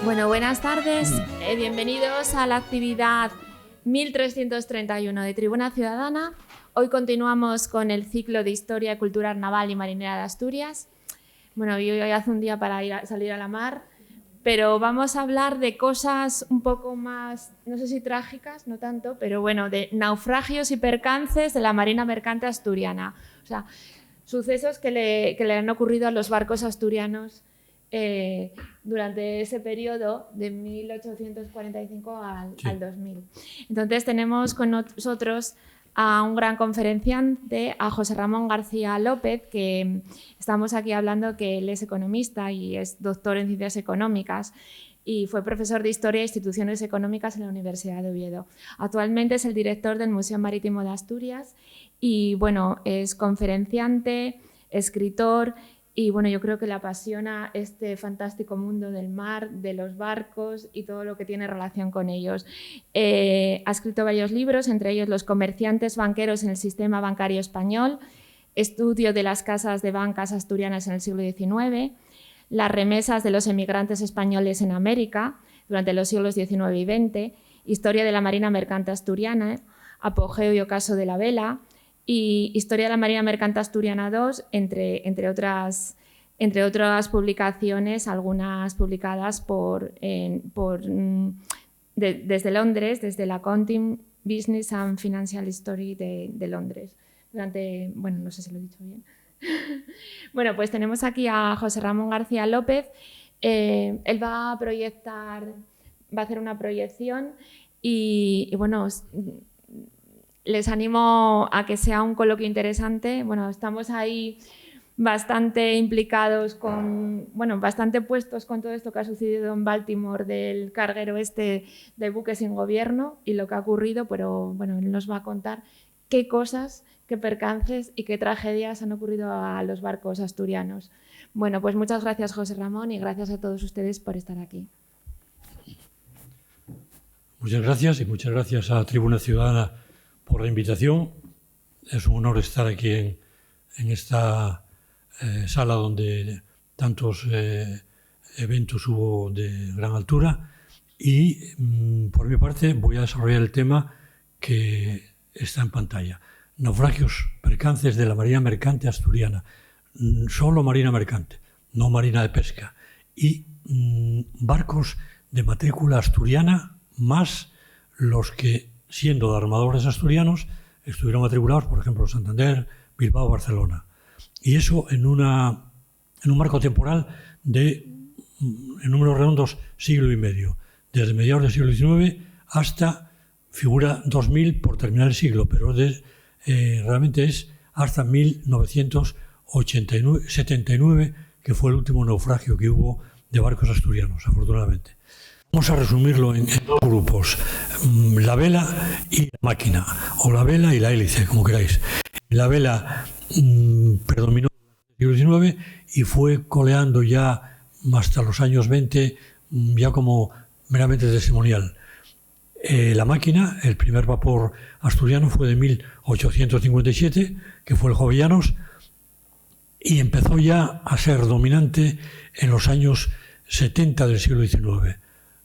Bueno, buenas tardes. Bienvenidos a la actividad 1331 de Tribuna Ciudadana. Hoy continuamos con el ciclo de Historia y Cultura Naval y Marinera de Asturias. Bueno, hoy hace un día para salir a la mar, pero vamos a hablar de cosas un poco más, no sé si trágicas, no tanto, pero bueno, de naufragios y percances de la Marina Mercante Asturiana. O sea, sucesos que le han ocurrido a los barcos asturianos durante ese periodo de 1845 al 2000. Entonces tenemos con nosotros a un gran conferenciante, a José Ramón García López, que estamos aquí hablando que él es economista y es doctor en Ciencias Económicas y fue profesor de Historia e Instituciones Económicas en la Universidad de Oviedo. Actualmente es el director del Museo Marítimo de Asturias y bueno, es conferenciante, escritor. Y bueno, yo creo que le apasiona este fantástico mundo del mar, de los barcos y todo lo que tiene relación con ellos. Ha escrito varios libros, entre ellos Los comerciantes banqueros en el sistema bancario español, Estudio de las casas de bancas asturianas en el siglo XIX, Las remesas de los emigrantes españoles en América durante los siglos XIX y XX, Historia de la Marina Mercante Asturiana, Apogeo y ocaso de la vela, y Historia de la Marina Mercante Asturiana II, entre otras publicaciones, algunas publicadas desde Londres, desde la Accounting, Business and Financial History de Londres. Bueno, no sé si lo he dicho bien. Bueno, pues tenemos aquí a José Ramón García López. Él va a hacer una proyección y bueno, les animo a que sea un coloquio interesante. Bueno, estamos ahí bastante implicados bastante puestos con todo esto que ha sucedido en Baltimore del carguero de buques sin gobierno y lo que ha ocurrido, pero bueno, él nos va a contar qué cosas, qué percances y qué tragedias han ocurrido a los barcos asturianos. Bueno, pues muchas gracias, José Ramón, y gracias a todos ustedes por estar aquí. Muchas gracias y muchas gracias a Tribuna Ciudadana por la invitación. Es un honor estar aquí en esta sala donde tantos eventos hubo de gran altura y por mi parte voy a desarrollar el tema que está en pantalla. Naufragios, percances de la Marina Mercante Asturiana. Solo Marina Mercante, no Marina de Pesca. Y barcos de matrícula asturiana más los que, siendo de armadores asturianos, estuvieron matriculados, por ejemplo, Santander, Bilbao, Barcelona. Y eso en un marco temporal de, en números redondos, siglo y medio. Desde mediados del siglo XIX hasta, figura 2000 por terminar el siglo, pero realmente es hasta 1979, que fue el último naufragio que hubo de barcos asturianos, afortunadamente. Vamos a resumirlo en dos grupos, la vela y la máquina, o la vela y la hélice, como queráis. La vela predominó en el siglo XIX y fue coleando ya hasta los años 20, ya como meramente testimonial. La máquina, el primer vapor asturiano, fue de 1857, que fue el Jovellanos, y empezó ya a ser dominante en los años 70 del siglo XIX.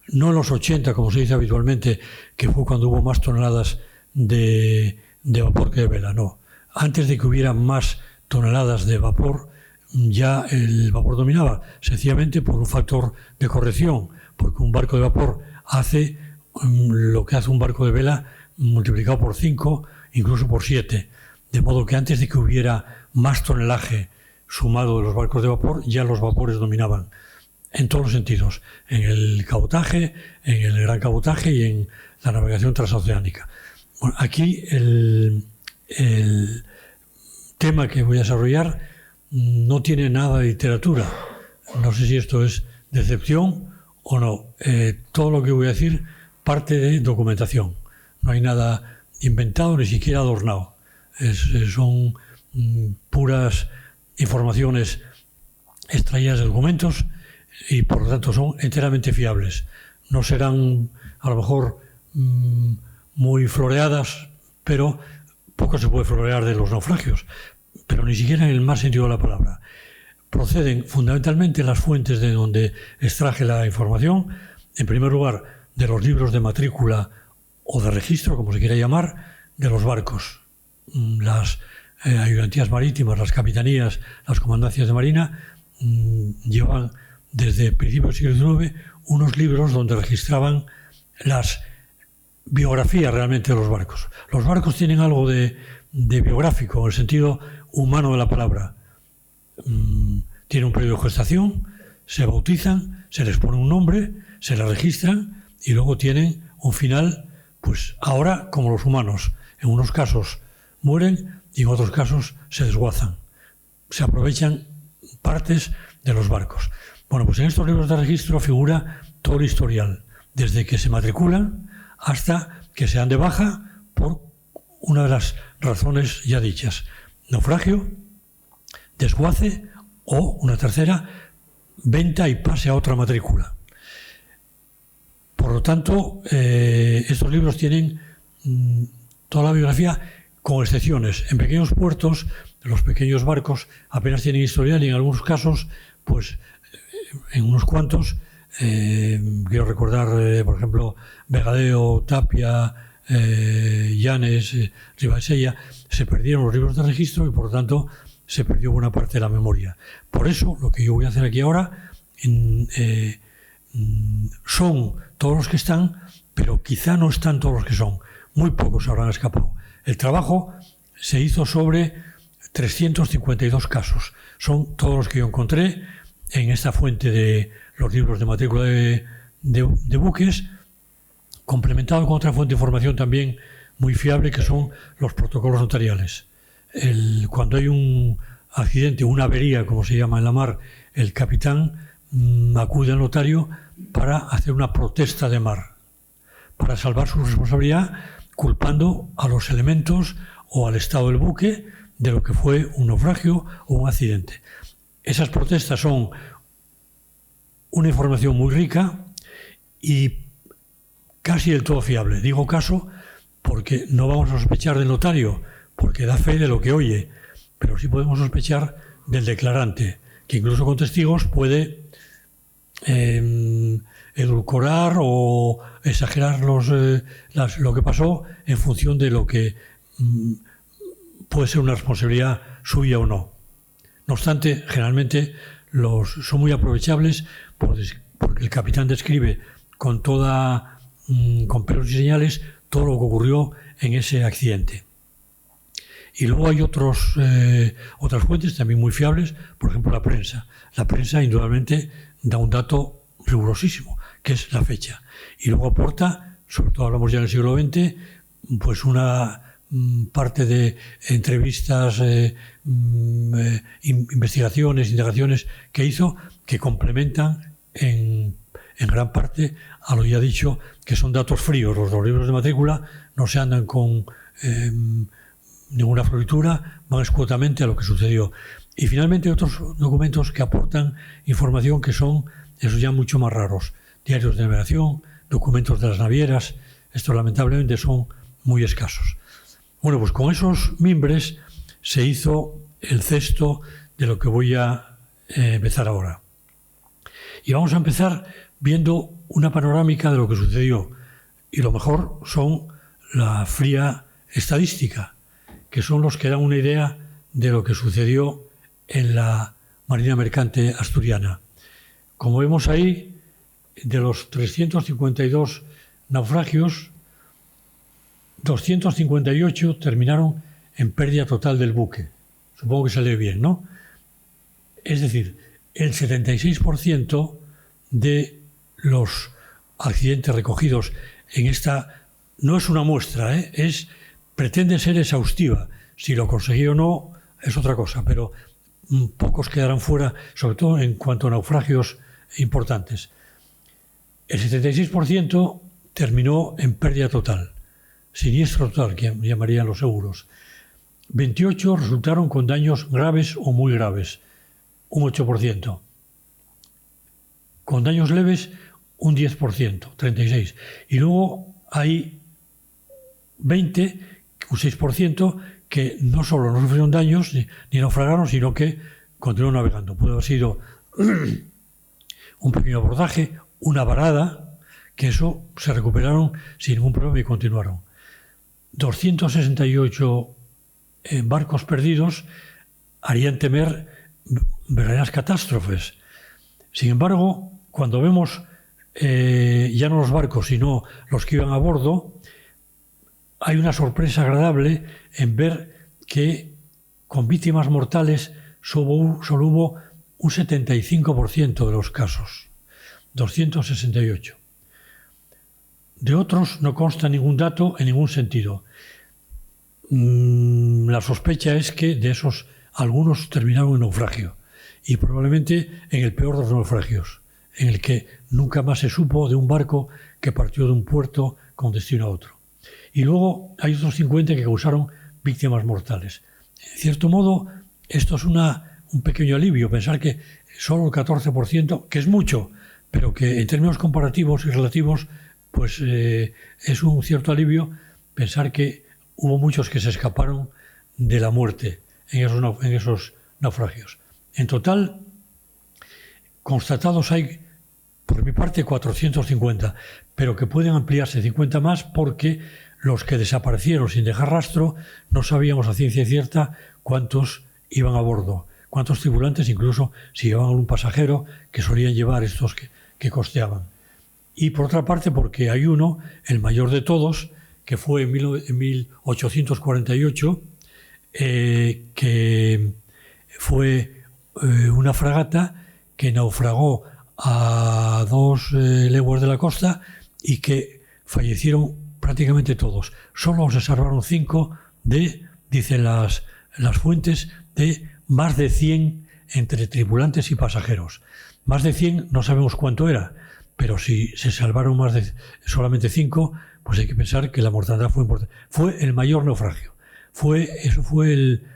No en los 80, como se dice habitualmente, que fue cuando hubo más toneladas de vapor que de vela, no. Antes de que hubiera más toneladas de vapor, ya el vapor dominaba, sencillamente por un factor de corrección, porque un barco de vapor hace lo que hace un barco de vela multiplicado por 5, incluso por 7. De modo que antes de que hubiera más tonelaje sumado de los barcos de vapor, ya los vapores dominaban. En todos los sentidos, en el cabotaje, en el gran cabotaje y en la navegación transoceánica. Bueno, aquí el tema que voy a desarrollar no tiene nada de literatura. No sé si esto es decepción o no. Todo lo que voy a decir parte de documentación. No hay nada inventado, ni siquiera adornado. Son puras informaciones extraídas de documentos y por lo tanto son enteramente fiables. No serán a lo mejor muy floreadas, pero poco se puede florear de los naufragios, pero ni siquiera en el más sentido de la palabra. Proceden fundamentalmente las fuentes de donde extraje la información en primer lugar, de los libros de matrícula o de registro, como se quiera llamar, de los barcos. Las ayudantías marítimas, las capitanías, las comandancias de marina llevan desde principios del siglo XIX unos libros donde registraban las biografías realmente de los barcos. Los barcos tienen algo de biográfico, en el sentido humano de la palabra. Tienen un periodo de gestación, se bautizan, se les pone un nombre, se les registran y luego tienen un final, pues ahora como los humanos. En unos casos mueren y en otros casos se desguazan. Se aprovechan partes de los barcos. Bueno, pues en estos libros de registro figura todo el historial, desde que se matriculan hasta que se dan de baja por una de las razones ya dichas: naufragio, desguace o, una tercera, venta y pase a otra matrícula. Por lo tanto, estos libros tienen toda la biografía, con excepciones. En pequeños puertos, los pequeños barcos apenas tienen historial y en algunos casos, pues en unos cuantos, quiero recordar, por ejemplo, Vegadeo, Tapia, Llanes, Ribadesella, se perdieron los libros de registro y por lo tanto se perdió buena parte de la memoria. Por eso, lo que yo voy a hacer aquí ahora son todos los que están, pero quizá no están todos los que son. Muy pocos habrán escapado. El trabajo se hizo sobre 352 casos. Son todos los que yo encontré en esta fuente de los libros de matrícula de buques, complementado con otra fuente de información también muy fiable, que son los protocolos notariales. Cuando hay un accidente, una avería, como se llama en la mar, el capitán acude al notario para hacer una protesta de mar, para salvar su responsabilidad, culpando a los elementos o al estado del buque de lo que fue un naufragio o un accidente. Esas protestas son una información muy rica y casi del todo fiable. Digo caso porque no vamos a sospechar del notario, porque da fe de lo que oye, pero sí podemos sospechar del declarante, que incluso con testigos puede edulcorar o exagerar lo que pasó en función de lo que puede ser una responsabilidad suya o no. No obstante, generalmente son muy aprovechables porque el capitán describe con pelos y señales todo lo que ocurrió en ese accidente. Y luego hay otras fuentes también muy fiables, por ejemplo la prensa. La prensa indudablemente da un dato rigurosísimo, que es la fecha. Y luego aporta, sobre todo hablamos ya del siglo XX, pues una parte de entrevistas, investigaciones, indagaciones que hizo, que complementan en gran parte a lo ya dicho, que son datos fríos. Los libros de matrícula no se andan con ninguna floritura, van escuetamente a lo que sucedió. Y finalmente otros documentos que aportan información que son, esos ya mucho más raros. Diarios de navegación, documentos de las navieras, estos lamentablemente son muy escasos. Bueno, pues con esos mimbres se hizo el cesto de lo que voy a empezar ahora. Y vamos a empezar viendo una panorámica de lo que sucedió. Y lo mejor son la fría estadística, que son los que dan una idea de lo que sucedió en la Marina Mercante Asturiana. Como vemos ahí, de los 352 naufragios, 258 terminaron en pérdida total del buque. Supongo que se lee bien, ¿no? Es decir, el 76% de los accidentes recogidos en esta, no es una muestra, pretende ser exhaustiva. Si lo conseguí o no es otra cosa, pero pocos quedarán fuera, sobre todo en cuanto a naufragios importantes. El 76% terminó en pérdida total, siniestro total, que llamarían los seguros. 28 resultaron con daños graves o muy graves, un 8%. Con daños leves, un 10%, 36%. Y luego hay 20, un 6%, que no solo no sufrieron daños ni naufragaron, sino que continuaron navegando. Puede haber sido un pequeño abordaje, una varada, que eso se recuperaron sin ningún problema y continuaron. 268 barcos perdidos harían temer verdaderas catástrofes. Sin embargo, cuando vemos ya no los barcos, sino los que iban a bordo, hay una sorpresa agradable en ver que con víctimas mortales solo hubo un 75% de los casos, 268. De otros no consta ningún dato en ningún sentido. La sospecha es que de esos algunos terminaron en naufragio, y probablemente en el peor de los naufragios, en el que nunca más se supo de un barco que partió de un puerto con destino a otro. Y luego hay otros 50 que causaron víctimas mortales. En cierto modo, esto es un pequeño alivio, pensar que solo el 14%, que es mucho, pero que en términos comparativos y relativos, pues es un cierto alivio pensar que hubo muchos que se escaparon de la muerte en esos naufragios. En total, constatados hay, por mi parte, 450, pero que pueden ampliarse 50 más porque los que desaparecieron sin dejar rastro no sabíamos a ciencia cierta cuántos iban a bordo, cuántos tripulantes, incluso si llevaban algún pasajero que solían llevar estos que costeaban. Y por otra parte porque hay uno, el mayor de todos, que fue en 1848, que fue una fragata que naufragó a 2 leguas de la costa y que fallecieron prácticamente todos. Solo se salvaron 5 dicen las fuentes, de más de 100 entre tripulantes y pasajeros. Más de 100 no sabemos cuánto era, pero si se salvaron solamente 5, pues hay que pensar que la mortandad fue importante. Fue el mayor naufragio. Eso fue el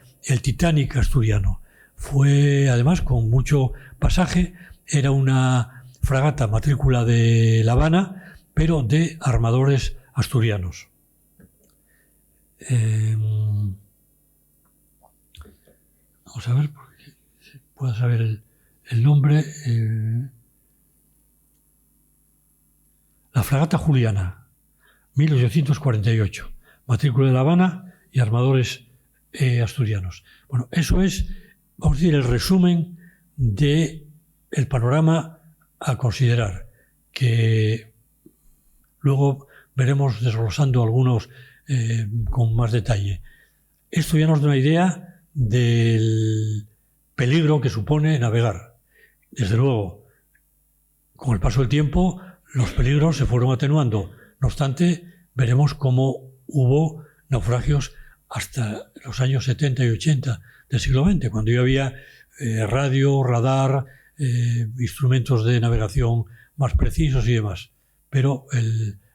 Titanic asturiano. Fue además con mucho pasaje. Era una fragata matrícula de La Habana, pero de armadores asturianos. Vamos a ver, porque pueda saber el nombre. La fragata Juliana, 1848, matrícula de La Habana y armadores asturianos. Bueno, eso es, vamos a decir, el resumen del panorama a considerar, que luego veremos desglosando algunos con más detalle. Esto ya nos da una idea del peligro que supone navegar. Desde luego, con el paso del tiempo, los peligros se fueron atenuando. No obstante, veremos cómo hubo naufragios hasta los años 70 y 80 del siglo XX, cuando ya había radio, radar, instrumentos de navegación más precisos y demás. Pero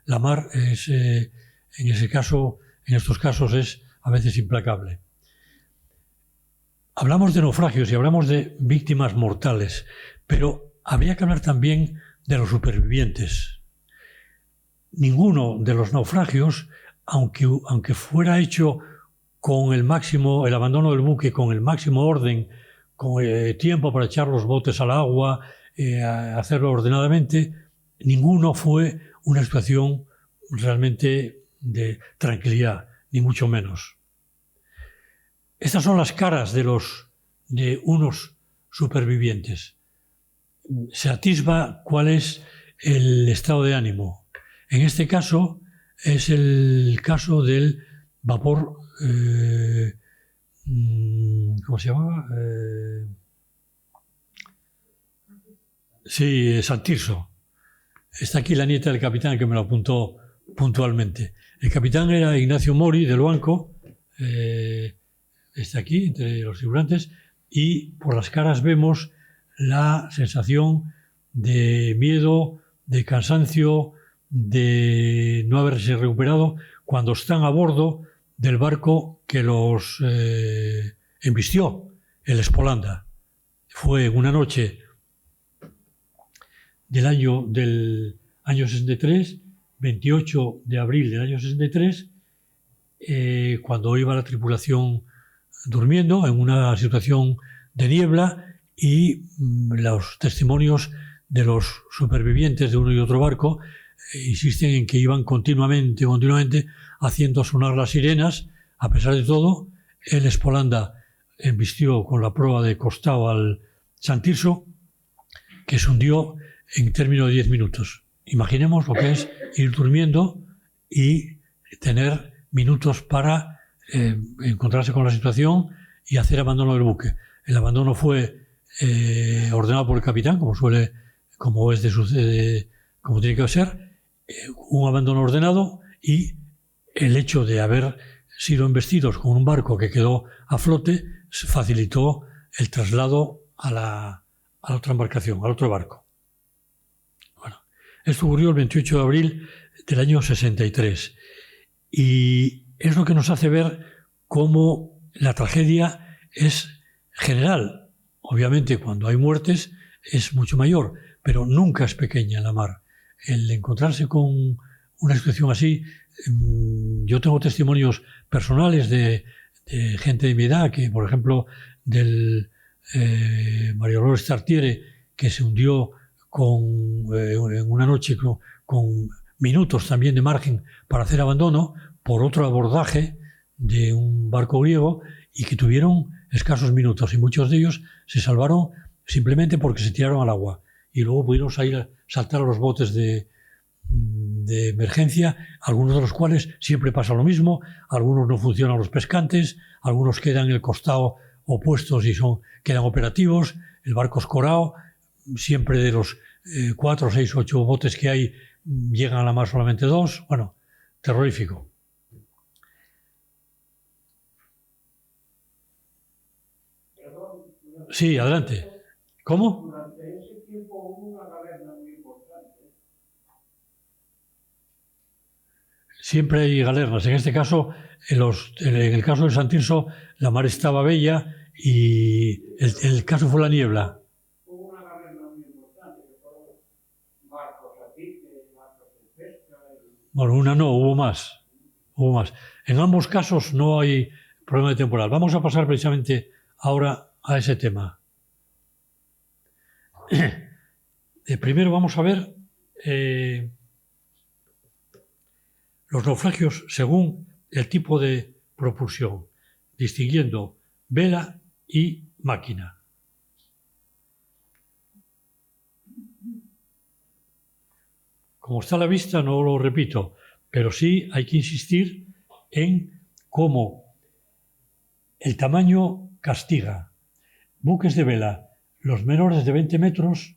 la mar es, en estos casos es a veces implacable. Hablamos de naufragios y hablamos de víctimas mortales, pero habría que hablar también de los supervivientes. Ninguno de los naufragios, aunque fuera hecho con el abandono del buque con el máximo orden, con tiempo para echar los botes al agua, hacerlo ordenadamente, ninguno fue una situación realmente de tranquilidad, ni mucho menos. Estas son las caras de unos supervivientes. Se atisba cuál es el estado de ánimo. En este caso es el caso del vapor, ¿cómo se llamaba? Sí, San Tirso. Está aquí la nieta del capitán que me lo apuntó puntualmente. El capitán era Ignacio Mori del Banco, está aquí entre los tripulantes, y por las caras vemos la sensación de miedo, de cansancio, de no haberse recuperado cuando están a bordo del barco que los embistió, el Espolanda. Fue una noche del año 63, 28 de abril del año 63, cuando iba la tripulación durmiendo en una situación de niebla, y los testimonios de los supervivientes de uno y otro barco insisten en que iban continuamente haciendo sonar las sirenas. A pesar de todo, el Espolanda embistió con la proa de costado al Sant Tirso, que se hundió en términos de 10 minutos. Imaginemos lo que es ir durmiendo y tener minutos para encontrarse con la situación y hacer abandono del buque. El abandono fue ordenado por el capitán, como tiene que ser, un abandono ordenado, y el hecho de haber sido embestidos con un barco que quedó a flote facilitó el traslado a la otra embarcación, al otro barco. Bueno, esto ocurrió el 28 de abril del año 63 y es lo que nos hace ver cómo la tragedia es general. Obviamente, cuando hay muertes es mucho mayor, pero nunca es pequeña en la mar. El encontrarse con una situación así, yo tengo testimonios personales de gente de mi edad, que por ejemplo del Mario Dolores Tartiere, que se hundió en una noche con minutos también de margen para hacer abandono por otro abordaje de un barco griego, y que tuvieron escasos minutos, y muchos de ellos se salvaron simplemente porque se tiraron al agua y luego pudieron saltar a los botes de emergencia, algunos de los cuales siempre pasa lo mismo. Algunos no funcionan los pescantes, algunos quedan en el costado opuestos y quedan operativos, el barco escorado, siempre de los 4, 6, 8 botes que hay llegan a la mar solamente 2, bueno, terrorífico. Sí, adelante. ¿Cómo? Durante ese tiempo hubo una galerna muy importante. Siempre hay galernas. En este caso, en el caso de Sant Tirso, la mar estaba bella y el caso fue la niebla. Hubo una galerna muy importante, que fueron barcos a pique, barcos de pesca. Bueno, una no, hubo más. En ambos casos no hay problema de temporal. Vamos a pasar precisamente ahora a ese tema. Primero vamos a ver los naufragios según el tipo de propulsión, distinguiendo vela y máquina. Como está a la vista, no lo repito, pero sí hay que insistir en cómo el tamaño castiga. Buques de vela, los menores de 20 metros,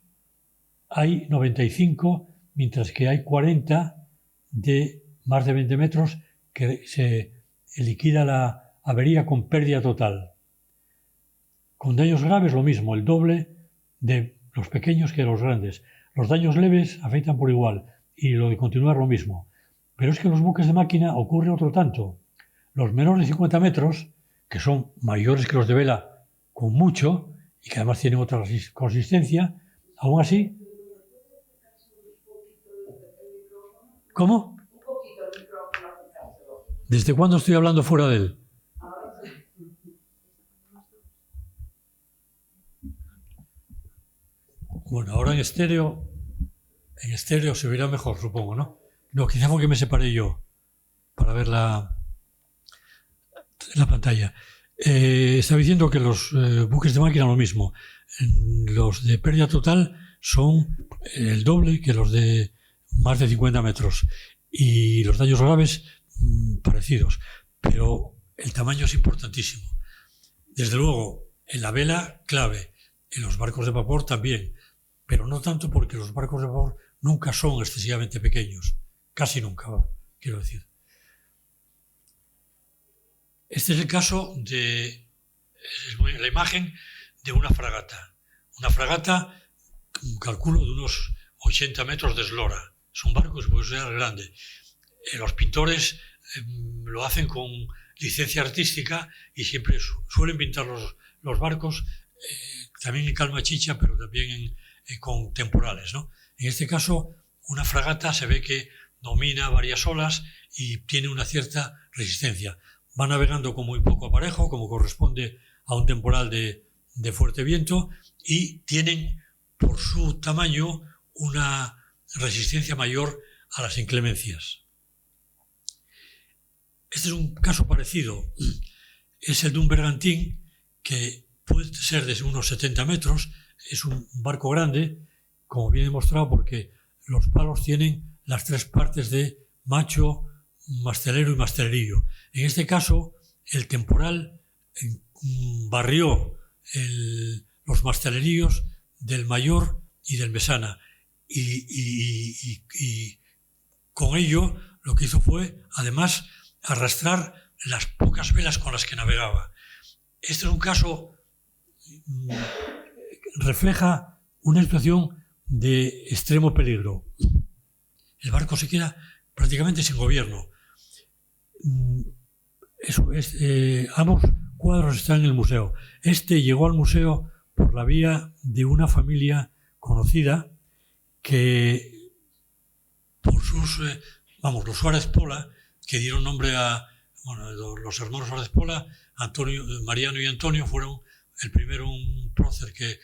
hay 95, mientras que hay 40 de más de 20 metros que se liquida la avería con pérdida total. Con daños graves lo mismo, el doble de los pequeños que de los grandes. Los daños leves afectan por igual y lo de continuar lo mismo. Pero es que en los buques de máquina ocurre otro tanto. Los menores de 50 metros, que son mayores que los de vela con mucho, y que además tienen otra consistencia, aún así... ¿Cómo? ¿Desde cuándo estoy hablando fuera de él? Bueno, ahora en estéreo se verá mejor, supongo, ¿no? No, quizá porque me separé yo para ver la pantalla. Estaba diciendo que los buques de máquina lo mismo. Los de pérdida total son el doble que los de más de 50 metros y los daños graves parecidos, pero el tamaño es importantísimo. Desde luego, en la vela clave, en los barcos de vapor también, pero no tanto porque los barcos de vapor nunca son excesivamente pequeños, casi nunca, quiero decir. Este es el caso de la imagen de una fragata. Una fragata, calculo, de unos 80 metros de eslora. Es un barco que puede ser grande. Los pintores lo hacen con licencia artística y siempre suelen pintar los barcos también en calma chicha, pero también con temporales, ¿no? En este caso, una fragata se ve que domina varias olas y tiene una cierta resistencia. Va navegando con muy poco aparejo, como corresponde a un temporal de fuerte viento, y tienen, por su tamaño, una resistencia mayor a las inclemencias. Este es un caso parecido. Es el de un bergantín que puede ser de unos 70 metros. Es un barco grande, como bien demostrado, porque los palos tienen las tres partes de macho, mastelero y mastelerillo. En este caso, el temporal barrió los mastelerillos del mayor y del mesana. Y con ello lo que hizo fue, además, arrastrar las pocas velas con las que navegaba. Este es un caso, refleja una situación de extremo peligro. El barco se queda prácticamente sin gobierno. Ambos cuadros están en el museo. Este llegó al museo por la vía de una familia conocida que, por los Suárez Pola, que dieron nombre los hermanos Suárez Pola, Mariano y Antonio, fueron el primero un prócer que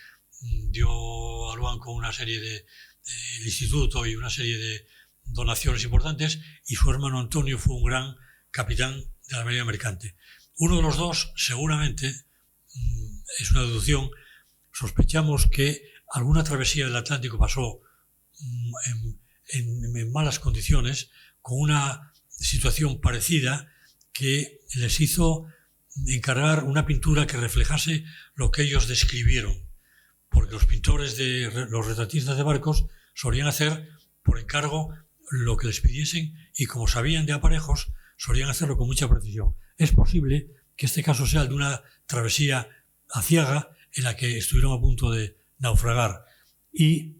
dio a Luan con una serie del instituto y una serie de donaciones importantes, y su hermano Antonio fue un gran capitán de la marina mercante. Uno de los dos, seguramente, es una deducción, sospechamos que alguna travesía del Atlántico pasó en malas condiciones, con una situación parecida, que les hizo encargar una pintura que reflejase lo que ellos describieron, porque los pintores los retratistas de barcos solían hacer por encargo lo que les pidiesen, y como sabían de aparejos, solían hacerlo con mucha precisión. Es posible que este caso sea el de una travesía aciaga en la que estuvieron a punto de naufragar, y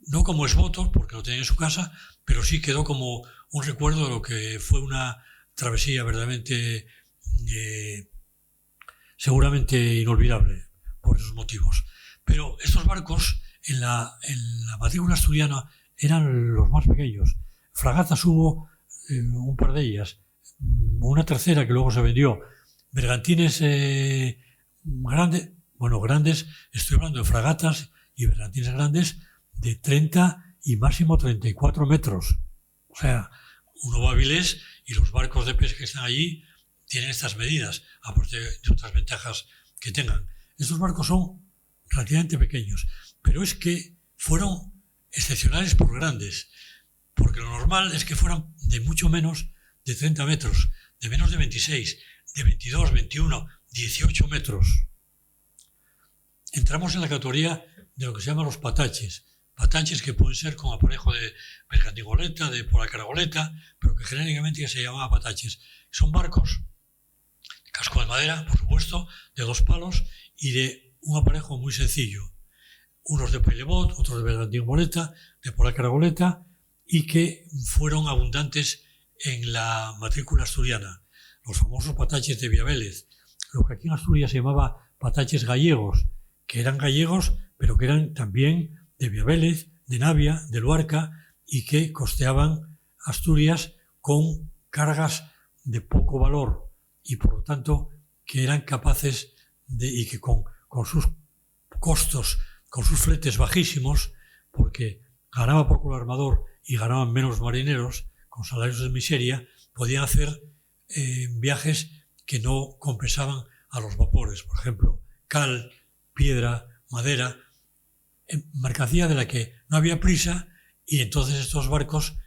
no como esboto, porque lo tenían en su casa, pero sí quedó como un recuerdo de lo que fue una travesía verdaderamente, seguramente inolvidable por esos motivos. Pero estos barcos en la matrícula asturiana eran los más pequeños. Fragatas hubo un par de ellas, una tercera que luego se vendió. Bergantines grandes, estoy hablando de fragatas y bergantines grandes de 30 y máximo 34 metros. O sea, uno va a Avilés y los barcos de pesca que están allí tienen estas medidas, aparte de otras ventajas que tengan. Estos barcos son relativamente pequeños, pero es que fueron excepcionales por grandes, porque lo normal es que fueran de mucho menos de 30 metros, de menos de 26, de 22, 21, 18 metros. Entramos en la categoría de lo que se llama los pataches que pueden ser con aparejo de bergantigoleta, de polacaragoleta, pero que genéricamente se llamaba pataches. Son barcos de casco de madera, por supuesto, de 2 palos y de un aparejo muy sencillo. Unos de pailebot, otros de bergantigoleta, de polacaragoleta, y que fueron abundantes en la matrícula asturiana. Los famosos pataches de Viavélez, lo que aquí en Asturias se llamaba pataches gallegos, que eran gallegos, pero que eran también de Viavélez, de Navia, de Luarca, y que costeaban Asturias con cargas de poco valor, y por lo tanto que eran capaces y que con sus costos, con sus fletes bajísimos, porque ganaba poco el armador y ganaban menos marineros, con salarios de miseria, podían hacer viajes que no compensaban a los vapores. Por ejemplo, cal, piedra, madera, mercancía de la que no había prisa, y entonces estos barcos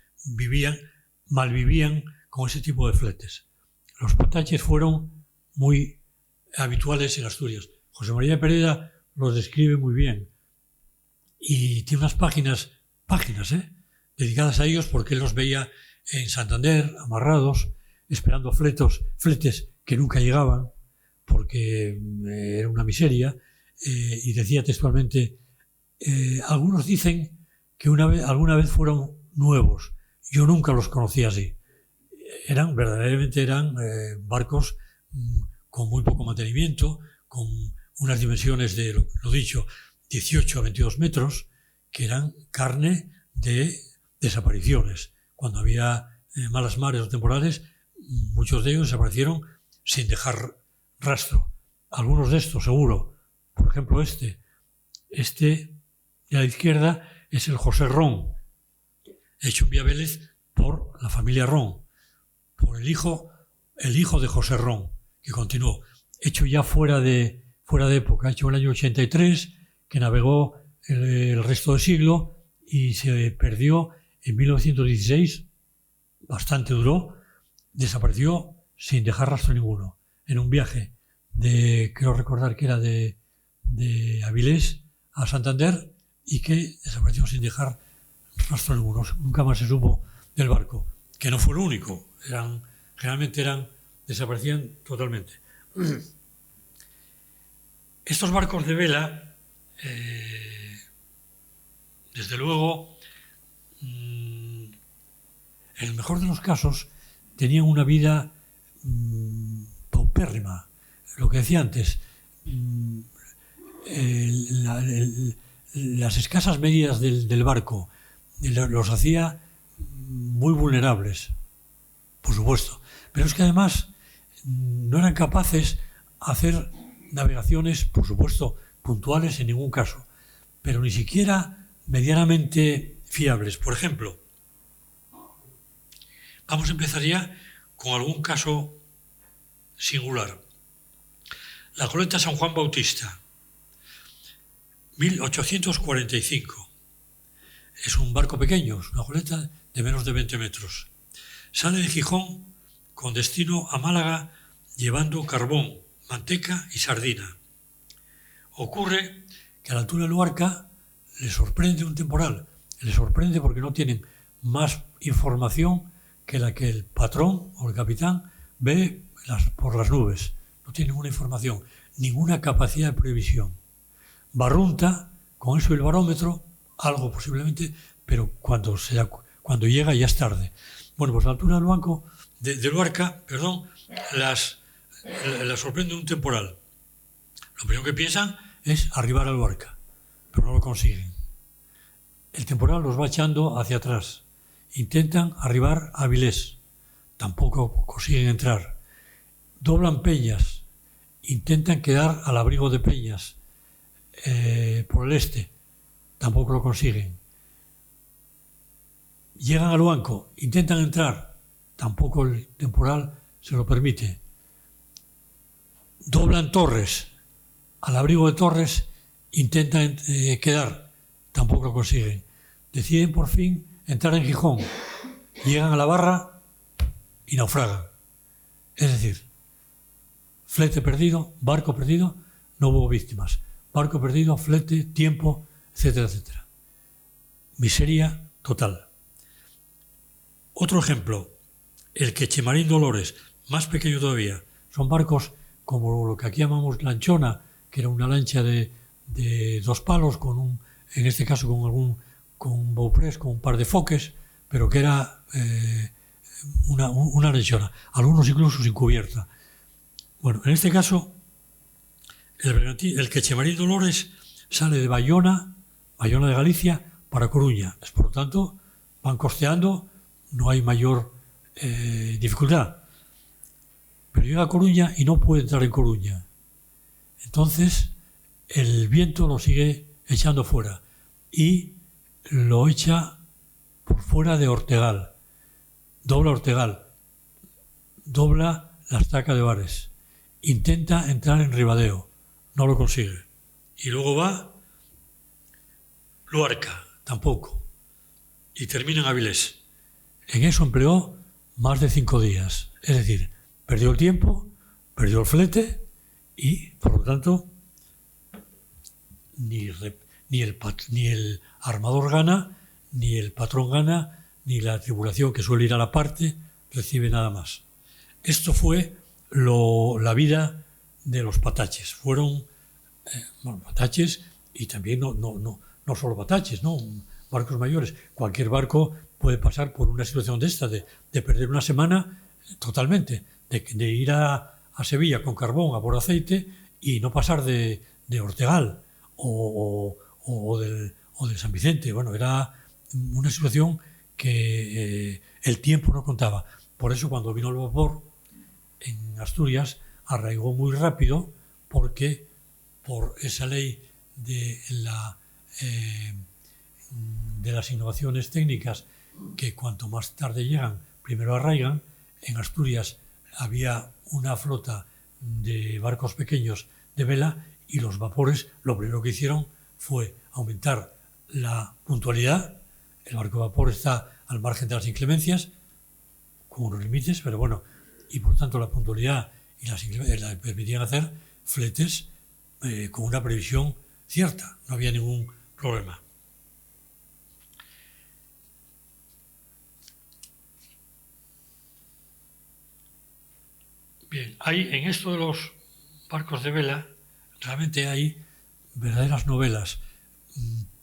malvivían con ese tipo de fletes. Los pataches fueron muy habituales en Asturias. José María Pereda los describe muy bien y tiene unas páginas dedicadas a ellos, porque él los veía en Santander amarrados, esperando fletes que nunca llegaban, porque era una miseria, y decía textualmente: algunos dicen que alguna vez fueron nuevos, yo nunca los conocí así. Verdaderamente eran barcos con muy poco mantenimiento, con unas dimensiones de, lo dicho, 18 a 22 metros, que eran carne de desapariciones. Cuando había malas mares o temporales, muchos de ellos desaparecieron sin dejar rastro. Algunos de estos, seguro. Por ejemplo, este de la izquierda es el José Ron. hecho en Vía Vélez por la familia Ron, por el hijo de José Ron, que continuó, hecho ya fuera de época, hecho en el año 83, que navegó el resto del siglo y se perdió en 1916, bastante duró, desapareció sin dejar rastro ninguno, en un viaje creo recordar que era de Avilés a Santander, y que desapareció sin dejar rastro ninguno. Nunca más se supo del barco, que no fue el único, generalmente desaparecían totalmente. Estos barcos de vela, desde luego, en el mejor de los casos, tenían una vida paupérrima. Lo que decía antes, las escasas medidas del barco los hacía muy vulnerables, por supuesto. Pero es que además no eran capaces de hacer navegaciones, por supuesto, puntuales en ningún caso, pero ni siquiera medianamente fiables. Por ejemplo, vamos a empezar ya con algún caso singular. La goleta San Juan Bautista, 1845. Es un barco pequeño, es una goleta de menos de 20 metros. Sale de Gijón con destino a Málaga llevando carbón, manteca y sardina. Ocurre que a la altura de Luarca le sorprende un temporal. Le sorprende porque no tienen más información que la que el patrón o el capitán ve por las nubes. No tiene ninguna información, ninguna capacidad de previsión. Barrunta, con eso el barómetro, algo posiblemente, pero cuando llega ya es tarde. Bueno, pues a la altura de Luarca, las sorprende un temporal. Lo primero que piensan es arribar a Luarca, pero no lo consiguen. El temporal los va echando hacia atrás. Intentan arribar a Avilés, tampoco consiguen entrar. Doblan peñas, intentan quedar al abrigo de peñas por el este, tampoco lo consiguen. Llegan a Luanco, intentan entrar, tampoco el temporal se lo permite. Doblan Torres, al abrigo de Torres intentan quedar, tampoco lo consiguen. Deciden por fin entrar en Gijón, llegan a la barra y naufragan. Es decir, flete perdido, barco perdido, no hubo víctimas. Barco perdido, flete, tiempo, etcétera, etcétera. Miseria total. Otro ejemplo, el Quechemarín Dolores, más pequeño todavía. Son barcos como lo que aquí llamamos lanchona, que era una lancha de 2 palos, en este caso con un bauprés, con un par de foques, pero que era una lanchona, algunos incluso sin cubierta. Bueno, en este caso, el Quechemarín Dolores sale de Bayona de Galicia, para Coruña. Por lo tanto, van costeando, no hay mayor dificultad. Pero llega a Coruña y no puede entrar en Coruña. Entonces, el viento lo sigue echando fuera y lo echa por fuera de Ortegal. Dobla Ortegal, dobla la estaca de Bares, intenta entrar en Ribadeo, no lo consigue. Y luego va Luarca, tampoco. Y termina en Avilés. En eso empleó más de 5 días. Es decir, perdió el tiempo, perdió el flete y, por lo tanto, ni el armador gana, ni el patrón gana, ni la tripulación que suele ir a la parte recibe nada más. Esto fue la vida de los pataches. Fueron pataches y también no solo pataches, ¿no? Barcos mayores. Cualquier barco puede pasar por una situación de esta, de perder una semana totalmente, de ir a Sevilla con carbón a por aceite y no pasar de Ortegal o del San Vicente. Bueno, era una situación que el tiempo no contaba. Por eso cuando vino el vapor en Asturias arraigó muy rápido, porque por esa ley de las innovaciones técnicas que cuanto más tarde llegan, primero arraigan. En Asturias había una flota de barcos pequeños de vela y los vapores lo primero que hicieron fue aumentar la puntualidad. El barco de vapor está al margen de las inclemencias, con unos límites, pero bueno, y por tanto la puntualidad y las inclemencias le permitían hacer fletes con una previsión cierta, no había ningún problema. Bien, en esto de los barcos de vela, realmente hay verdaderas novelas,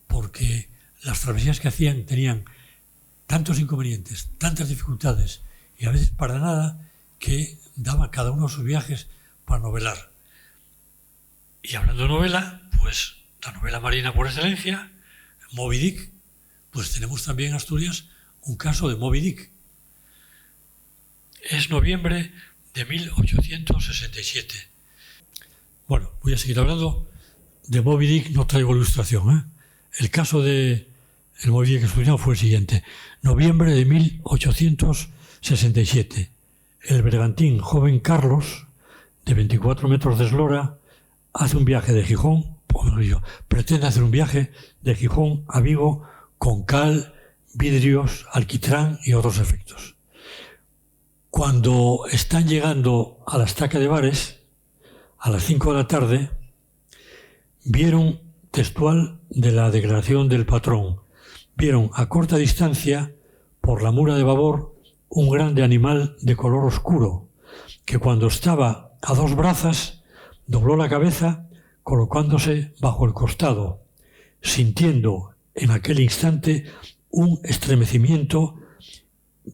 porque las travesías que hacían tenían tantos inconvenientes, tantas dificultades, y a veces para nada, que daba cada uno sus viajes para novelar. Y hablando de novela, pues la novela marina por excelencia, Moby Dick, pues tenemos también en Asturias un caso de Moby Dick. Es noviembre de 1867. Bueno, voy a seguir hablando de Moby Dick, no traigo ilustración, El caso de el Moby Dick asturiano fue el siguiente. Noviembre de 1867. El bergantín joven Carlos, de 24 metros de eslora, hace un viaje de Gijón, pretende hacer un viaje de Gijón a Vigo con cal, vidrios, alquitrán y otros efectos. Cuando están llegando a la estaca de Bares, a las 5 de la tarde, vieron, textual de la declaración del patrón, vieron a corta distancia, por la mura de babor, un grande animal de color oscuro, que cuando estaba a 2 brazas, dobló la cabeza, colocándose bajo el costado, sintiendo en aquel instante un estremecimiento,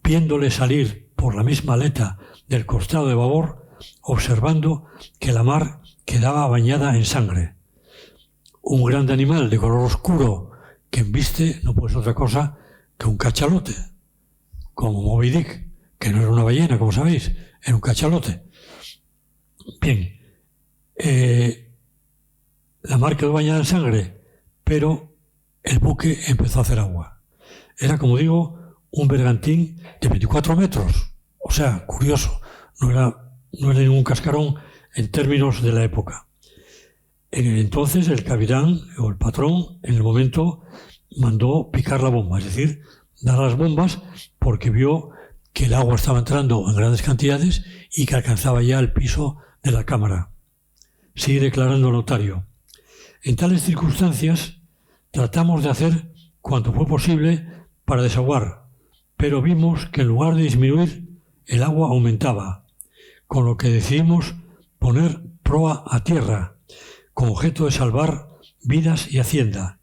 viéndole salir por la misma aleta del costado de babor, observando que la mar quedaba bañada en sangre. Un grande animal de color oscuro que embiste no puede ser otra cosa que un cachalote, como Moby Dick, que no era una ballena, como sabéis, era un cachalote. Bien, la mar quedó bañada en sangre, pero el buque empezó a hacer agua. Era, como digo, un bergantín de 24 metros, o sea, curioso, no era ningún cascarón en términos de la época. Entonces el capitán o el patrón en el momento mandó picar la bomba, es decir, dar las bombas, porque vio que el agua estaba entrando en grandes cantidades y que alcanzaba ya el piso de la cámara. Sigue declarando el notario. En tales circunstancias tratamos de hacer cuanto fue posible para desaguar, pero vimos que en lugar de disminuir, el agua aumentaba, con lo que decidimos poner proa a tierra, con objeto de salvar vidas y hacienda,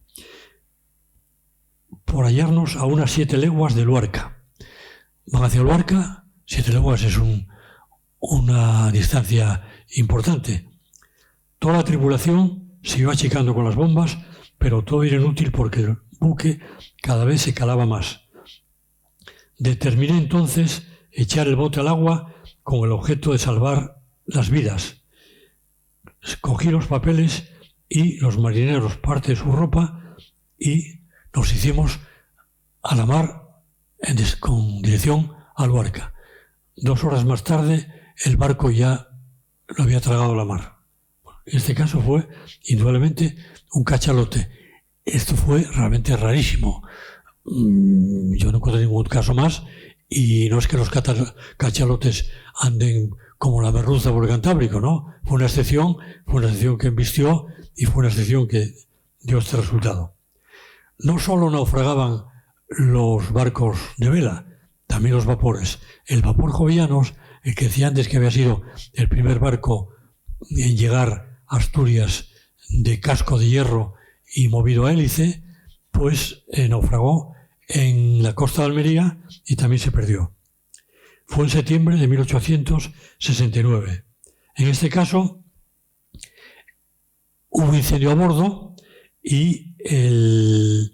por hallarnos a unas 7 leguas de Luarca. Van hacia Luarca, 7 leguas es una distancia importante. Toda la tripulación se iba achicando con las bombas, pero todo era inútil porque el buque cada vez se calaba más. Determiné entonces echar el bote al agua con el objeto de salvar las vidas. Cogí los papeles y los marineros parte de su ropa y nos hicimos a la mar con dirección a Luarca. 2 horas más tarde el barco ya lo había tragado la mar. En este caso fue indudablemente un cachalote. Esto fue realmente rarísimo. Yo no encontré ningún caso más y no es que los cachalotes anden como la merluza por el Cantábrico, ¿no? Fue una excepción que embistió y fue una excepción que dio este resultado. No solo naufragaban los barcos de vela, también los vapores. El vapor Jovellanos, el que decía antes que había sido el primer barco en llegar a Asturias de casco de hierro y movido a hélice, pues naufragó en la costa de Almería y también se perdió. Fue en septiembre de 1869. En este caso, hubo incendio a bordo y el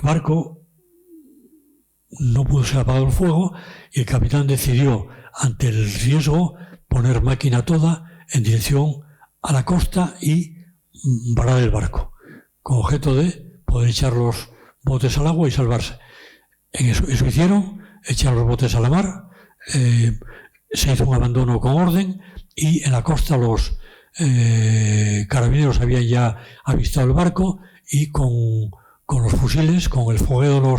barco no pudo ser apagado el fuego y el capitán decidió, ante el riesgo, poner máquina toda en dirección a la costa y varar el barco, con objeto de poder echar los botes al agua y salvarse. Eso hicieron, echaron los botes a la mar, se hizo un abandono con orden y en la costa los carabineros habían ya avistado el barco y con los fusiles, con el fogueo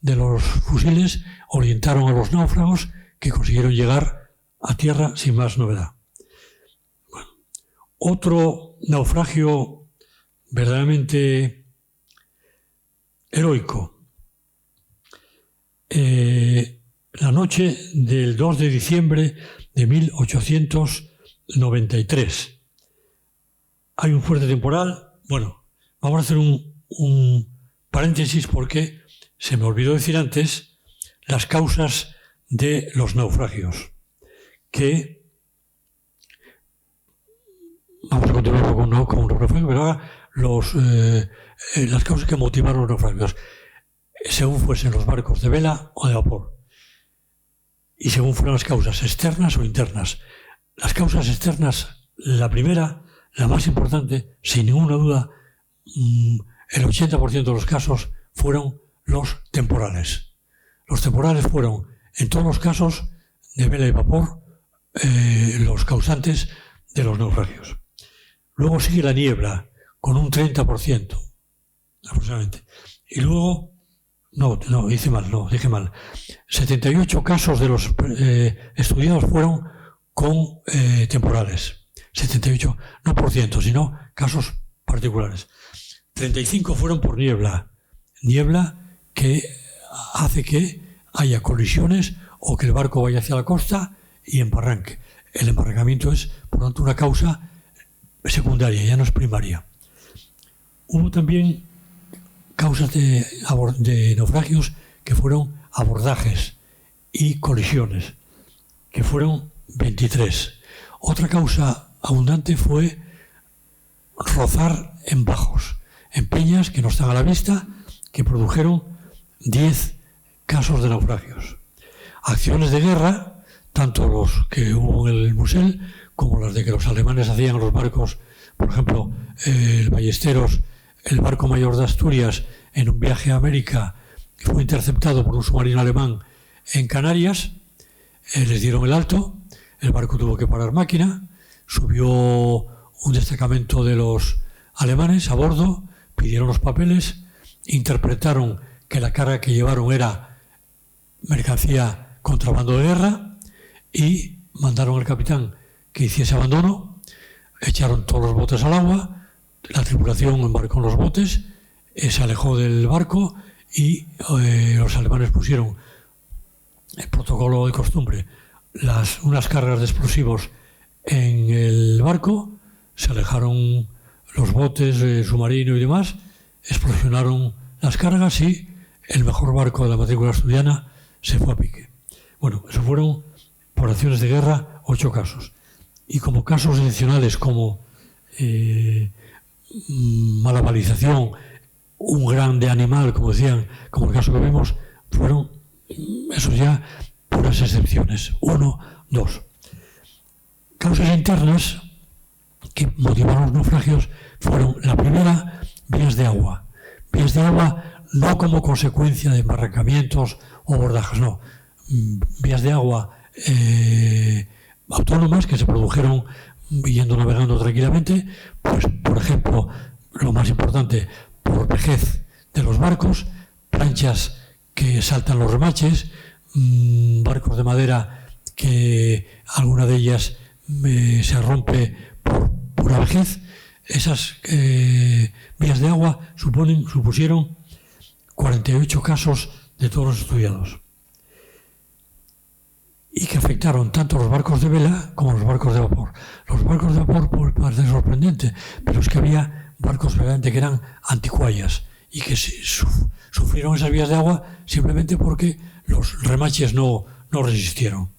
de los fusiles, orientaron a los náufragos que consiguieron llegar a tierra sin más novedad. Bueno, otro naufragio verdaderamente heroico. La noche del 2 de diciembre de 1893. Hay un fuerte temporal. Bueno, vamos a hacer un paréntesis porque se me olvidó decir antes las causas de los naufragios. Que vamos a continuar con un naufragio, pero ahora las causas que motivaron los naufragios, según fuesen los barcos de vela o de vapor, y según fueran las causas externas o internas. Las causas externas, la primera, la más importante, sin ninguna duda, el 80% de los casos fueron los temporales. Los temporales fueron, en todos los casos de vela y vapor, los causantes de los naufragios. Luego sigue la niebla, con un 30%, aproximadamente. Y luego, dije mal. 78 casos de los estudiados fueron con temporales. 78, no por ciento, sino casos particulares. 35 fueron por niebla. Niebla que hace que haya colisiones o que el barco vaya hacia la costa y embarranque. El embarrancamiento es, por lo tanto, una causa secundaria, ya no es primaria. Hubo también causas de naufragios que fueron abordajes y colisiones, que fueron 23. Otra causa abundante fue rozar en bajos, en peñas que no están a la vista, que produjeron 10 casos de naufragios. Acciones de guerra, tanto los que hubo en el Musel como las de que los alemanes hacían los barcos, por ejemplo, el Ballesteros, el barco mayor de Asturias, en un viaje a América, que fue interceptado por un submarino alemán en Canarias, les dieron el alto, el barco tuvo que parar máquina, subió un destacamento de los alemanes a bordo, pidieron los papeles, interpretaron que la carga que llevaron era mercancía contrabando de guerra y mandaron al capitán que hiciese abandono, echaron todos los botes al agua, la tripulación embarcó en los botes, se alejó del barco y los alemanes pusieron el protocolo de costumbre, unas cargas de explosivos en el barco, se alejaron los botes, el submarino y demás, explosionaron las cargas y el mejor barco de la matrícula asturiana se fue a pique. Bueno, eso fueron, por acciones de guerra, 8 casos. Y como casos excepcionales como mala balización, un grande animal, como decían, como el caso que vimos, fueron, eso ya, puras excepciones. 1, 2. Causas internas que motivaron los naufragios fueron, la primera, vías de agua. Vías de agua no como consecuencia de embarrancamientos o abordajes, no. Vías de agua autónomas que se produjeron yendo navegando tranquilamente, pues por ejemplo, lo más importante, por vejez de los barcos, planchas que saltan los remaches, barcos de madera que alguna de ellas se rompe por pura vejez. Esas vías de agua supusieron 48 casos de todos los estudiados y que afectaron tanto a los barcos de vela como a los barcos de vapor. Los barcos de vapor parece sorprendente, pero es que había barcos verdaderamente que eran anticuallas y que sufrieron esas vías de agua simplemente porque los remaches no resistieron.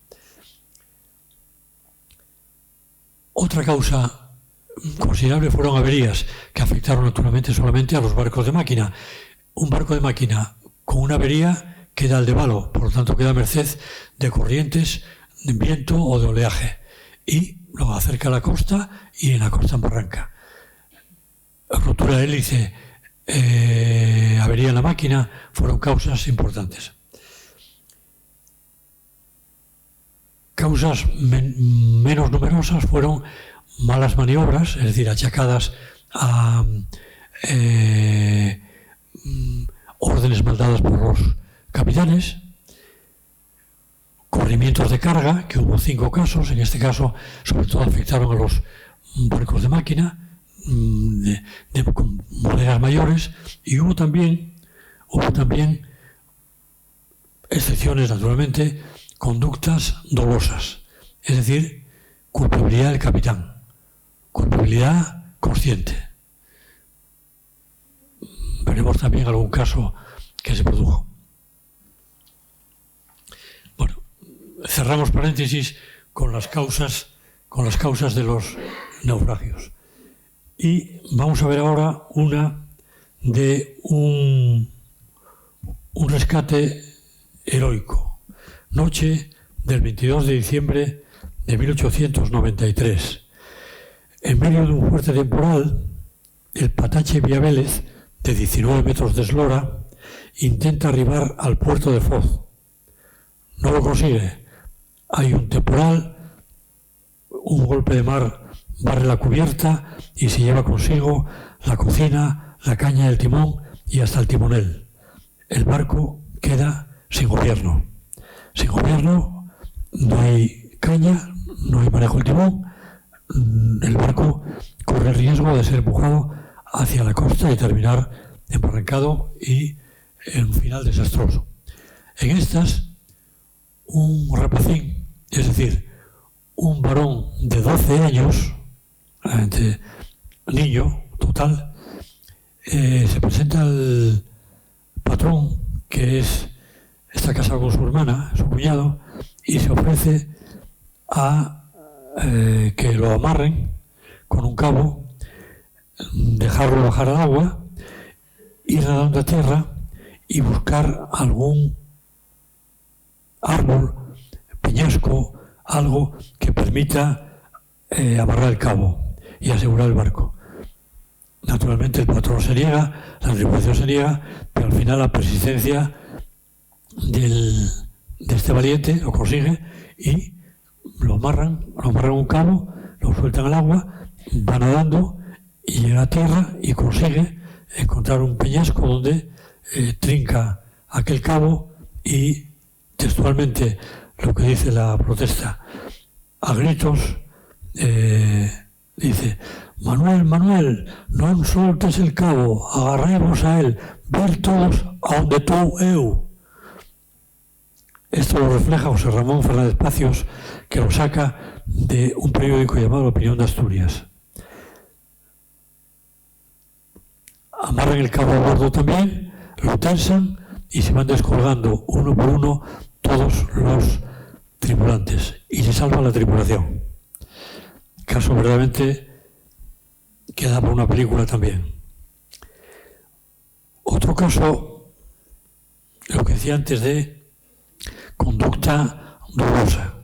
Otra causa considerable fueron averías que afectaron naturalmente solamente a los barcos de máquina. Un barco de máquina con una avería queda al desvalo, por lo tanto queda a merced de corrientes, de viento o de oleaje, y lo acerca a la costa y en la costa embarranca. Rotura de hélice, avería en la máquina fueron causas importantes. causas menos numerosas fueron malas maniobras, es decir, achacadas a órdenes mandadas por los capitanes, corrimientos de carga, que hubo 5 casos, en este caso sobre todo afectaron a los barcos de máquina, con bodegas mayores, y hubo también excepciones, naturalmente, conductas dolosas, es decir, culpabilidad del capitán, culpabilidad consciente. Veremos también algún caso que se produjo. Bueno, cerramos paréntesis con las causas de los naufragios. Y vamos a ver ahora una de un rescate heroico. Noche del 22 de diciembre de 1893. En medio de un fuerte temporal, el Patache Villavélez, de 19 metros de eslora, intenta arribar al puerto de Foz. No lo consigue. Hay un temporal, un golpe de mar barre la cubierta y se lleva consigo la cocina, la caña del timón y hasta el timonel. El barco queda sin gobierno. Sin gobierno, no hay caña, no hay manejo del timón. El barco corre el riesgo de ser empujado hacia la costa y terminar embarrancado y en un final desastroso. En estas, un rapacín, es decir, un varón de 12 años, niño total, se presenta al patrón, que está casado con su hermana, su cuñado, y se ofrece a que lo amarren con un cabo, dejarlo bajar al agua, ir nadando a tierra y buscar algún árbol, peñasco, algo que permita amarrar el cabo y asegurar el barco. Naturalmente el patrón se niega, la tripulación se niega, pero al final la persistencia de este valiente lo consigue y lo amarran un cabo, lo sueltan al agua, va nadando y llega a tierra y consigue encontrar un peñasco donde trinca aquel cabo y textualmente lo que dice la protesta a gritos dice: Manuel, Manuel, no soltes el cabo, agarremos a él, ver todos a donde tú eu. Esto lo refleja José Ramón Fernández Pacios, que lo saca de un periódico llamado Opinión de Asturias. Amarran el cabo a bordo también, lo tensan y se van descolgando uno por uno todos los tripulantes y se salva la tripulación. Caso verdaderamente que da para una película también. Otro caso, lo que decía antes de conducta dolosa.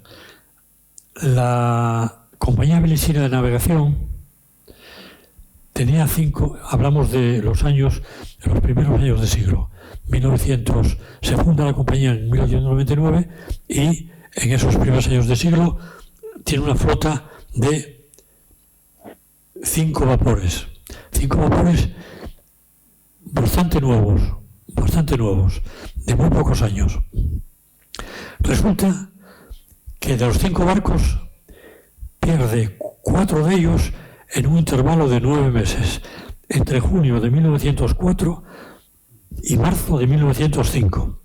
La Compañía Valenciana de Navegación tenía 5, hablamos de los primeros años del siglo. 1900, se funda la compañía en 1899 y en esos primeros años del siglo tiene una flota de 5 vapores. 5 vapores bastante nuevos, de muy pocos años. Resulta que de los 5 barcos pierde 4 de ellos en un intervalo de 9 meses, entre junio de 1904 y marzo de 1905.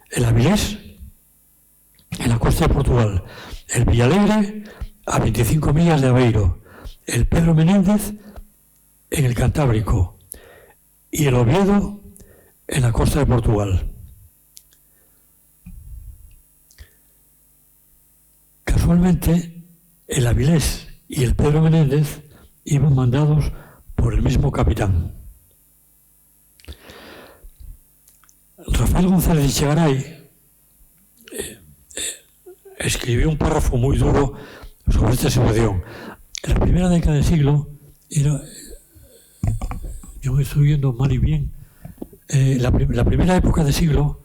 El Avilés, en la costa de Portugal, el Villalegre, a 25 millas de Aveiro, el Pedro Menéndez, en el Cantábrico, y el Oviedo, en la costa de Portugal. Casualmente, el Avilés y el Pedro Menéndez iban mandados por el mismo capitán. Rafael González Echegaray escribió un párrafo muy duro sobre esta situación. En la primera década del siglo, yo me estoy viendo mal y bien, la primera época del siglo,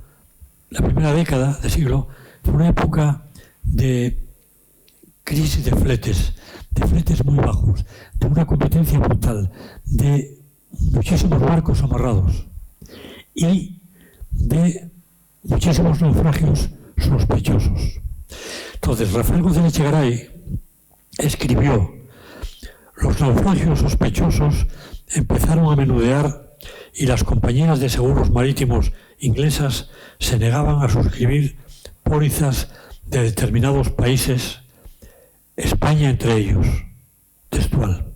la primera década del siglo, fue una época de crisis de fletes muy bajos, de una competencia brutal, de muchísimos barcos amarrados y de muchísimos naufragios sospechosos. Entonces, Rafael González Echegaray escribió: los naufragios sospechosos empezaron a menudear y las compañías de seguros marítimos inglesas se negaban a suscribir pólizas de determinados países, España entre ellos. Textual.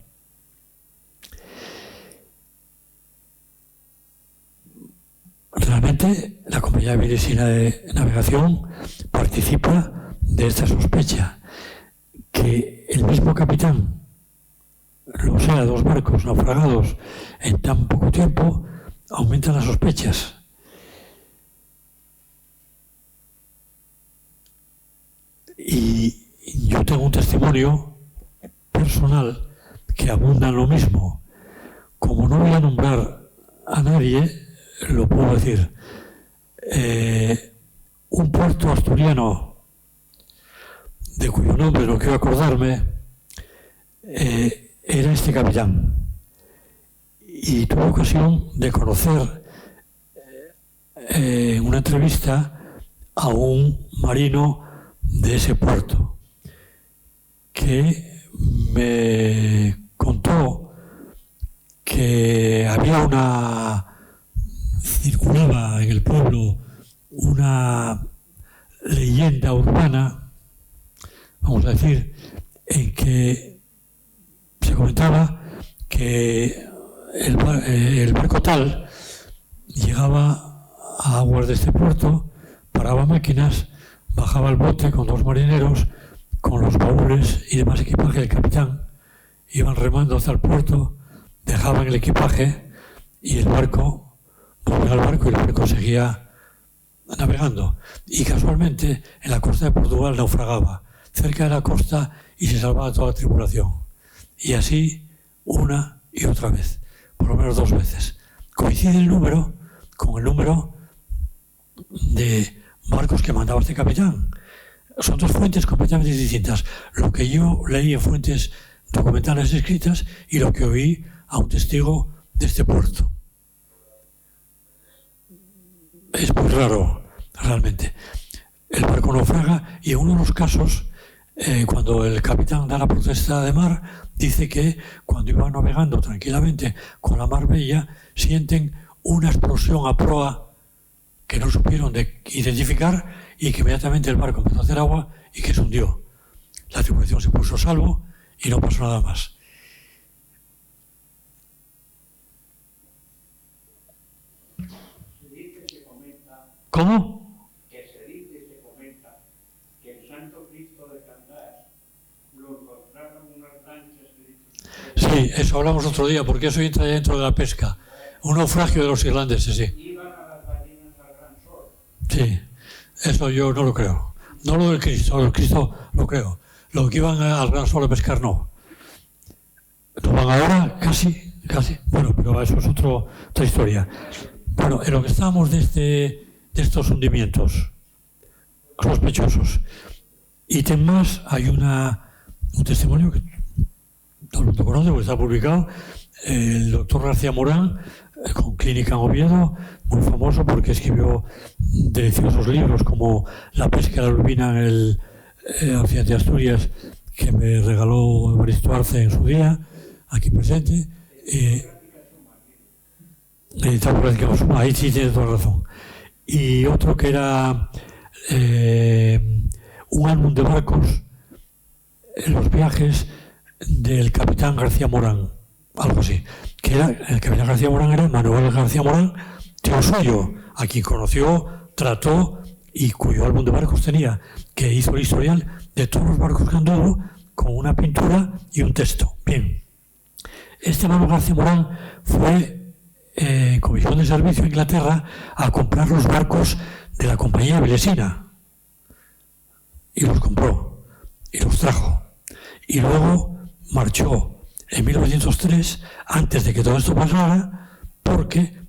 Realmente la Compañía Vilesina de Navegación participa de esta sospecha. Que el mismo capitán lo sea, dos barcos naufragados en tan poco tiempo, aumentan las sospechas. Y yo tengo un testimonio personal que abunda en lo mismo. Como no voy a nombrar a nadie, lo puedo decir. Un puerto asturiano, de cuyo nombre no quiero acordarme, era este capitán. Y tuve ocasión de conocer en una entrevista a un marino de ese puerto, que me contó que circulaba en el pueblo una leyenda urbana, vamos a decir, en que se comentaba que el barco tal llegaba a aguas de este puerto, paraba máquinas, bajaba el bote con dos marineros, con los baúles y demás equipaje del capitán, iban remando hacia el puerto, dejaban el equipaje y el barco, volvía al barco y el barco seguía navegando. Y casualmente en la costa de Portugal naufragaba, cerca de la costa, y se salvaba toda la tripulación. Y así una y otra vez, por lo menos 2 veces. Coincide el número con el número de barcos que mandaba este capitán. Son 2 fuentes completamente distintas. Lo que yo leí en fuentes documentales escritas y lo que oí a un testigo de este puerto. Es muy raro, realmente. El barco naufraga y en uno de los casos, cuando el capitán da la protesta de mar, dice que cuando iban navegando tranquilamente con la mar bella, sienten una explosión a proa que no supieron identificar y que inmediatamente el barco empezó a hacer agua y que se hundió. La tripulación se puso a salvo y no pasó nada más. ¿Cómo? Que se dice, se comenta, que el Santo Cristo de Candás lo encontraron unas lanchas que... Sí, eso hablamos otro día, porque eso entra dentro de la pesca. Un naufragio de los irlandeses, sí. Iban a las ballenas al Gran Sol. Sí, eso yo no lo creo. No lo del Cristo lo creo. Lo que iban al Gran Sol a pescar, no. No van ahora, casi. Bueno, pero eso es otra historia. Bueno, en lo que estábamos de estos hundimientos sospechosos. Ítem más, hay un testimonio que todo el mundo conoce porque está publicado, el doctor García Morán, con clínica en Oviedo, muy famoso porque escribió deliciosos libros como La pesca de la lubina en el occidente de Asturias, que me regaló Evaristo Arce en su día, aquí presente. Ahí sí tienes toda razón. Y otro que era un álbum de barcos, los viajes del capitán García Morán, algo así. Que era, el capitán García Morán era Manuel García Morán, tío suyo, a quien conoció, trató y cuyo álbum de barcos tenía, que hizo el historial de todos los barcos que anduvo con una pintura y un texto. Bien. Este Manuel García Morán fue en comisión de servicio a Inglaterra a comprar los barcos de la Compañía Vilesina y los compró y los trajo y luego marchó en 1903 antes de que todo esto pasara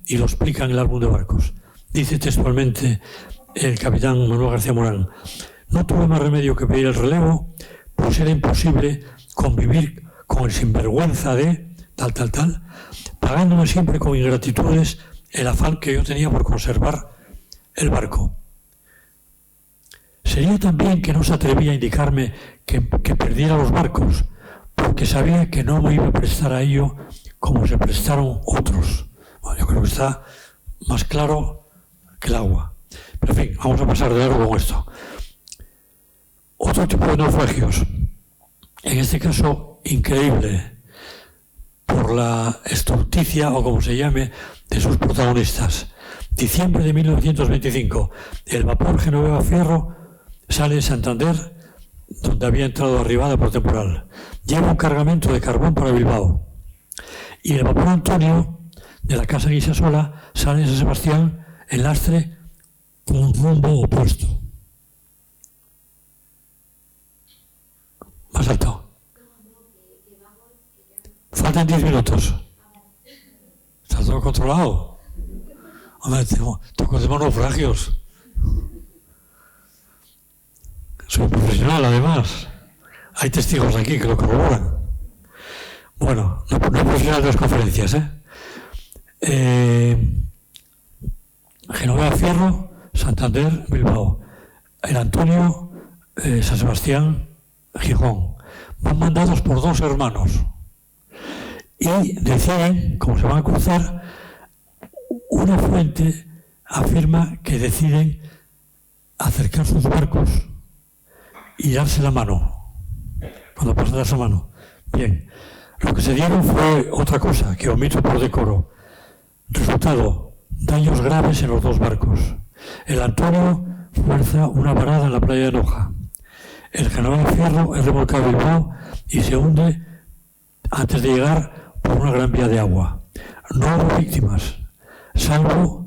y lo explica en el álbum de barcos, dice textualmente el capitán Manuel García Morán: No tuve más remedio que pedir el relevo, pues era imposible convivir con el sinvergüenza de tal, pagándome siempre con ingratitudes el afán que yo tenía por conservar el barco. Sería también que no se atrevía a indicarme que perdiera los barcos, porque sabía que no me iba a prestar a ello como se prestaron otros. Bueno, yo creo que está más claro que el agua. Pero en fin, vamos a pasar de largo con esto. Otro tipo de naufragios, en este caso increíble, por la estulticia o como se llame de sus protagonistas. Diciembre de 1925, el vapor Genoveva Fierro sale de Santander, donde había entrado arribada por temporal. Lleva un cargamento de carbón para Bilbao. Y el vapor Antonio, de la Casa Guisasola, sale de San Sebastián en lastre con rumbo opuesto. Más alto. Faltan 10 minutos. ¿Está todo controlado? Hombre, tengo naufragios. Soy profesional, además. Hay testigos aquí que lo corroboran. Bueno, no profesional de las conferencias, Genoveva Fierro, Santander, Bilbao. El Antonio, San Sebastián, Gijón. Van mandados por dos hermanos. Y deciden, como se van a cruzar, una fuente afirma que deciden acercar sus barcos y darse la mano. Cuando pasan darse la mano. Bien. Lo que se dieron fue otra cosa, que omito por decoro. Resultado, daños graves en los dos barcos. El Antonio fuerza una varada en la playa de Noja. El Genoveva Fierro es remolcado a Bilbao y se hunde antes de llegar por una gran vía de agua. No hubo víctimas, salvo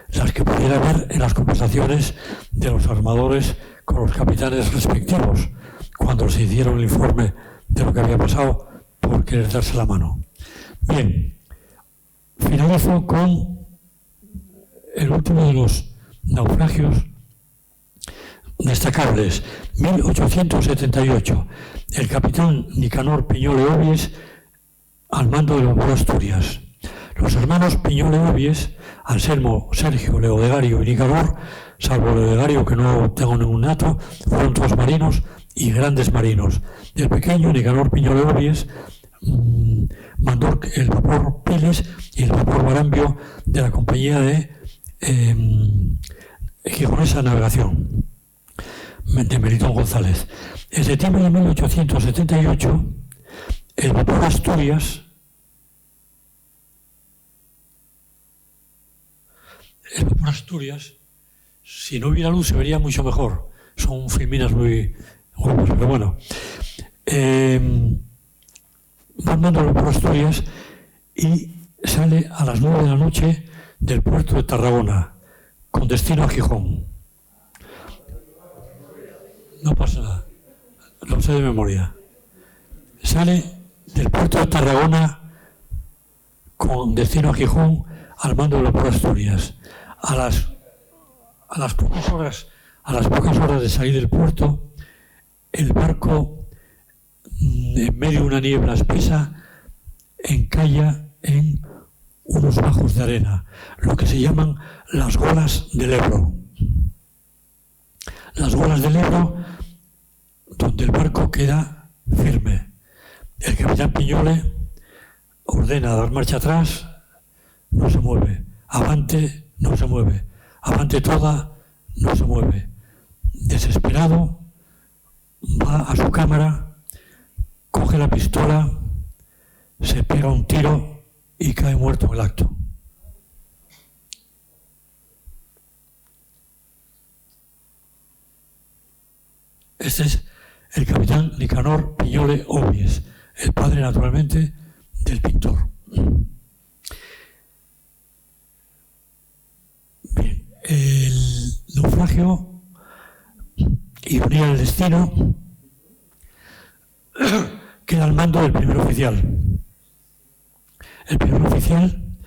las que pudiera haber en las conversaciones de los armadores con los capitanes respectivos, cuando se hicieron el informe de lo que había pasado por querer darse la mano. Bien, finalizo con el último de los naufragios destacables. 1878, el capitán Nicanor Piñol Obies al mando del vapor Asturias. Los hermanos Piñol Obies, Anselmo, Sergio, Leodegario y Nicanor, salvo Leodegario que no tengo ningún dato, fueron todos marinos y grandes marinos. El pequeño Nicanor Piñol Obies mandó el vapor Piles y el vapor Barambio de la compañía de Gijonesa Navegación de Melitón González. En septiembre de 1878, el vapor Asturias, si no hubiera luz se vería mucho mejor. Son filminas muy guapas, pero bueno. Van mandando el vapor Asturias y sale a las 9 de la noche del puerto de Tarragona, con destino a Gijón. No pasa nada, lo sé de memoria. Sale del puerto de Tarragona con destino a Gijón al mando del vapor Asturias. A las pocas horas de salir del puerto, el barco, en medio de una niebla espesa, encalla en unos bajos de arena, lo que se llaman las golas del Ebro. Las golas del Ebro, donde el barco queda firme. El capitán Piñole ordena dar marcha atrás, no se mueve. Avante, no se mueve. Avante toda, no se mueve. Desesperado, va a su cámara, coge la pistola, se pega un tiro y cae muerto en el acto. Este es el capitán Nicanor Piñole Obies, el padre, naturalmente, del pintor. Bien, el naufragio, ironía del destino, queda al mando del primer oficial. El primer oficial,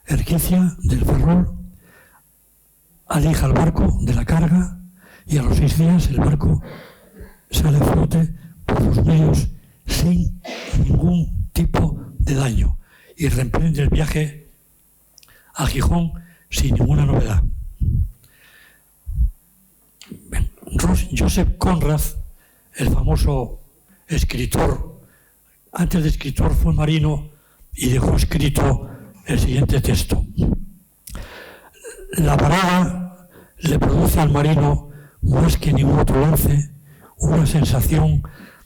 Erquicia, del Ferrol, aleja el barco de la carga y a los 6 días el barco sale a flote por los medios sin ningún tipo de daño y reemprende el viaje a Gijón sin ninguna novedad. Joseph Conrad, el famoso escritor, antes de escritor fue marino y dejó escrito el siguiente texto. La varada le produce al marino, más que ningún otro lance, una sensación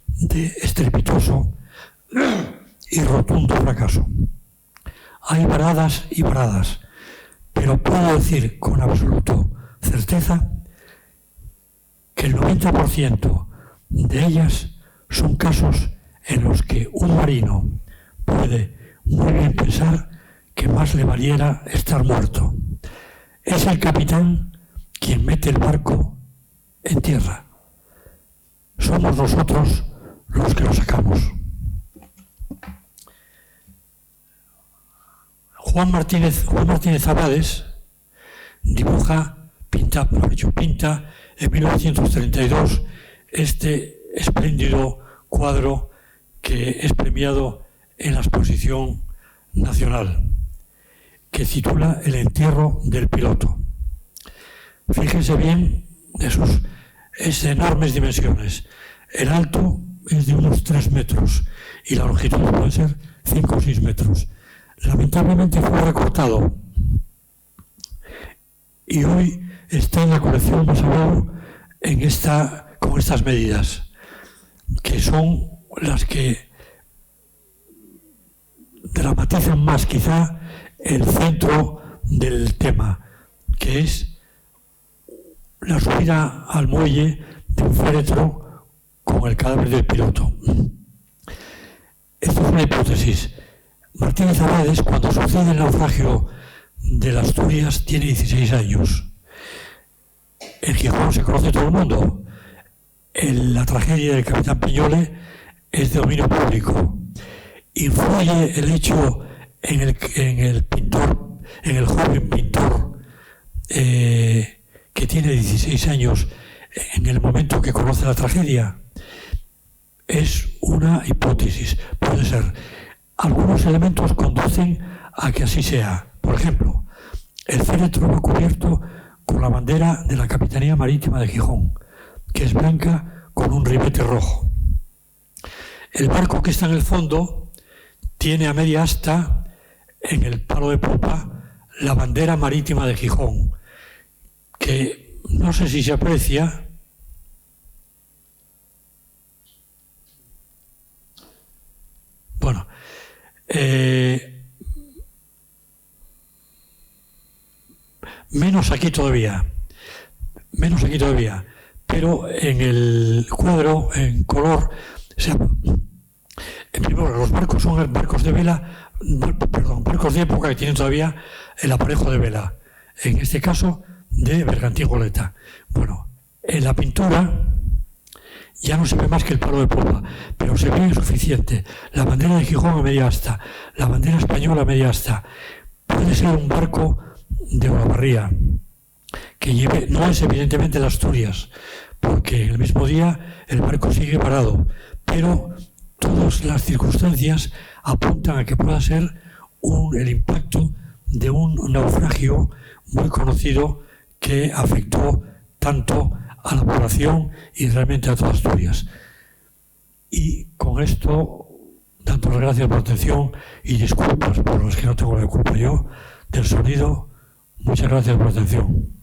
de estrepitoso y rotundo fracaso. Hay varadas y varadas, pero puedo decir con absoluta certeza que el 90% de ellas son casos en los que un marino puede muy bien pensar que más le valiera estar muerto. Es el capitán quien mete el barco en tierra. Somos nosotros los que lo sacamos. Juan Martínez Abades pinta en 1932 este espléndido cuadro que es premiado en la exposición nacional, que titula El entierro del piloto. Fíjense bien, es de enormes dimensiones. El alto es de unos 3 metros y la longitud puede ser 5 o 6 metros. Lamentablemente fue recortado y hoy está en la colección Masabau con estas medidas, que son las que dramatizan más quizá el centro del tema, que es la subida al muelle de un féretro con el cadáver del piloto. Esto es una hipótesis. Martínez Abades, cuando sucede el naufragio de las Asturias, tiene 16 años. En Gijón se conoce todo el mundo. La tragedia del capitán Piñole es de dominio público. Influye el hecho en el joven pintor que tiene 16 años en el momento que conoce la tragedia. Es una hipótesis, puede ser. Algunos elementos conducen a que así sea. Por ejemplo, el féretro va cubierto con la bandera de la Capitanía Marítima de Gijón, que es blanca con un ribete rojo. El barco que está en el fondo tiene a media asta, en el palo de popa, la bandera marítima de Gijón, que no sé si se aprecia. Bueno, menos aquí todavía, pero en el cuadro, en color, en primer lugar, los barcos son barcos de vela, barcos de época que tienen todavía el aparejo de vela, en este caso de bergantín goleta. Bueno, en la pintura ya no se ve más que el palo de popa, pero se ve suficiente. La bandera de Gijón a media asta, la bandera española a media asta. Puede ser un barco de Olavarría, que no es evidentemente de Asturias, porque en el mismo día el barco sigue parado, pero todas las circunstancias apuntan a que pueda ser el impacto de un naufragio muy conocido que afectó tanto a la población y realmente a toda Asturias. Y con esto, dando las gracias por la atención y disculpas por las que no tengo la culpa yo del sonido, muchas gracias por la atención.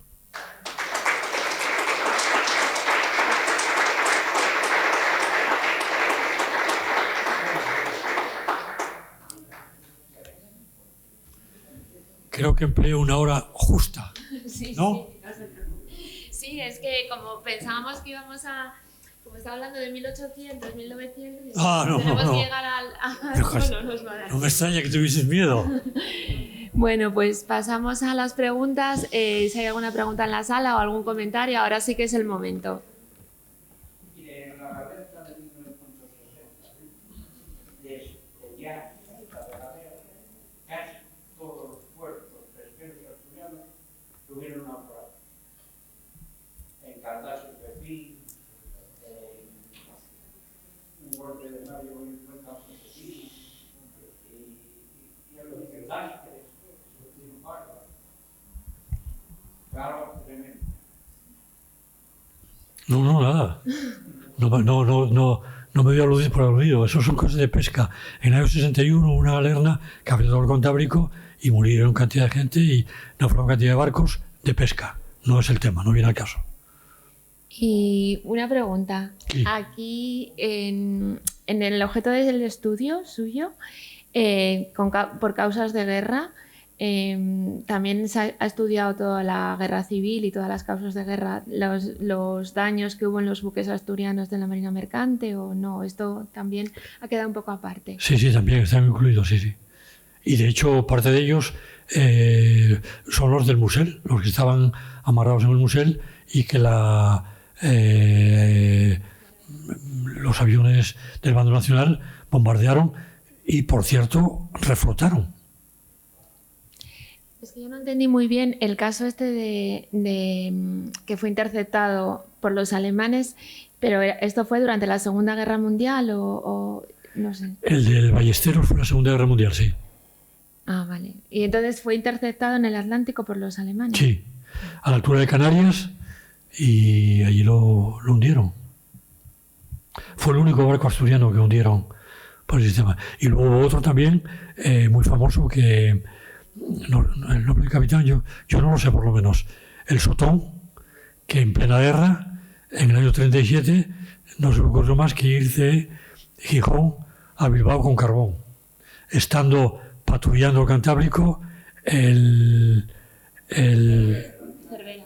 Creo que empleé una hora justa, Sí, ¿no? Sí, es que como pensábamos que íbamos a... Como estaba hablando de 1800, 1900... No, tenemos no. que llegar al... no nos va a dar. No me extraña que tuvieses miedo. Bueno, pues pasamos a las preguntas. Si hay alguna pregunta en la sala o algún comentario, ahora sí que es el momento. En la alerta de 1960, desde ya hasta la guerra, casi todos los puertos pesqueros asturianos tuvieron naufragios. En Caldás nada. No me voy a aludir por aludido. Eso son cosas de pesca. En el año 61 una galerna que abrió el Cantábrico y murieron cantidad de gente y naufragaron cantidad de barcos de pesca. No es el tema, no viene al caso. Y una pregunta. Sí. Aquí, en el objeto del estudio suyo, por causas de guerra, también se ha estudiado toda la guerra civil y todas las causas de guerra, los daños que hubo en los buques asturianos de la Marina Mercante, ¿o no? Esto también ha quedado un poco aparte. Sí, también están incluidos, sí. Y de hecho, parte de ellos son los del Musel, los que estaban amarrados en el Musel y que los aviones del bando nacional bombardearon y, por cierto, reflotaron. Es que yo no entendí muy bien el caso este de que fue interceptado por los alemanes, pero ¿esto fue durante la Segunda Guerra Mundial o no sé? El del Ballesteros fue la Segunda Guerra Mundial, sí. Ah, vale. Y entonces fue interceptado en el Atlántico por los alemanes. Sí, a la altura de Canarias, y allí lo hundieron. Fue el único barco asturiano que hundieron por el sistema. Y luego hubo otro también muy famoso que el nombre del capitán yo no lo sé, por lo menos, el Sotón, que en plena guerra, en el año 37, no se le ocurrió más que ir de Gijón a Bilbao con carbón, estando patrullando el Cantábrico el Cervera.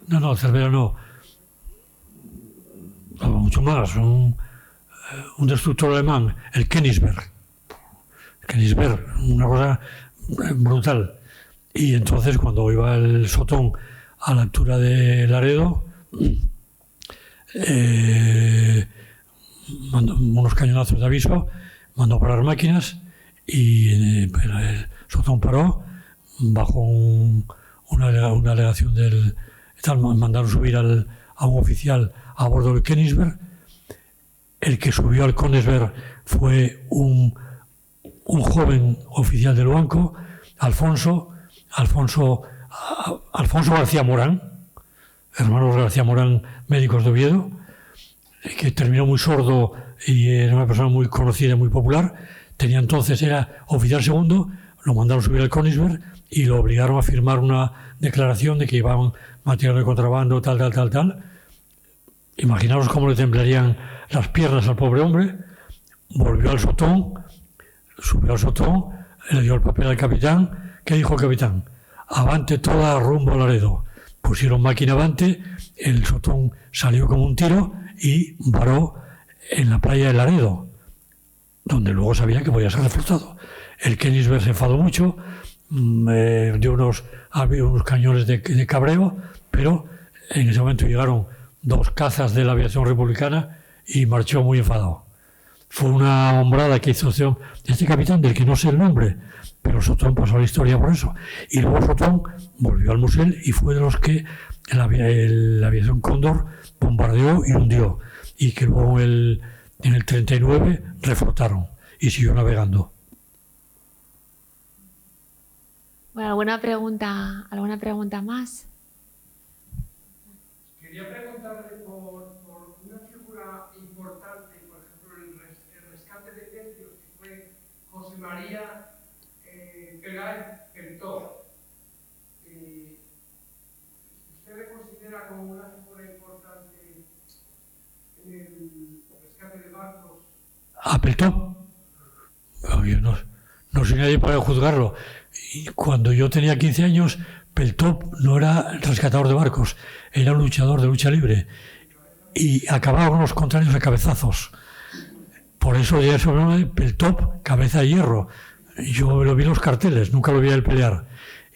No, Cervera no. Mucho más. Un destructor alemán, el Königsberg. Una cosa brutal. Y entonces, cuando iba el Sotón a la altura de Laredo, mandó unos cañonazos de aviso, mandó parar máquinas y el Sotón paró, bajo una alegación del tal, mandaron subir a un oficial a bordo del Königsberg. El que subió al Königsberg fue un joven oficial del banco, Alfonso García Morán, hermanos García Morán, médicos de Oviedo, que terminó muy sordo y era una persona muy conocida y muy popular. Era oficial segundo, lo mandaron subir al Königsberg y lo obligaron a firmar una declaración de que llevaban material de contrabando, tal. Imaginaos cómo le temblarían las piernas al pobre hombre. Volvió al Sotón, subió al Sotón, le dio el papel al capitán. ¿Qué dijo el capitán? Avante toda rumbo a Laredo. Pusieron máquina avante, el Sotón salió como un tiro y varó en la playa de Laredo, donde luego sabía que podía ser reflotado. El Königsberg se enfadó mucho, dio unos cañones de cabreo, pero en ese momento llegaron 2 cazas de la aviación republicana y marchó muy enfadado. Fue una hombrada que hizo este capitán, del que no sé el nombre, pero Sotón pasó a la historia por eso. Y luego Sotón volvió al Musel y fue de los que la aviación Cóndor bombardeó y hundió, y que luego en el 39 reflotaron y siguió navegando. Bueno, ¿alguna pregunta más? Quería preguntarle por una figura importante, por ejemplo, el rescate de Tecios, que fue José María Pelay Peltó. ¿Usted le considera como una figura importante en el rescate de barcos? ¿A Peltó? Yo no soy nadie para juzgarlo. Y cuando yo tenía 15 años, Peltó no era rescatador de barcos, era un luchador de lucha libre y acababa con los contrarios a cabezazos. Por eso ya se llama Peltó, cabeza de hierro. Yo lo vi en los carteles, nunca lo vi a él pelear.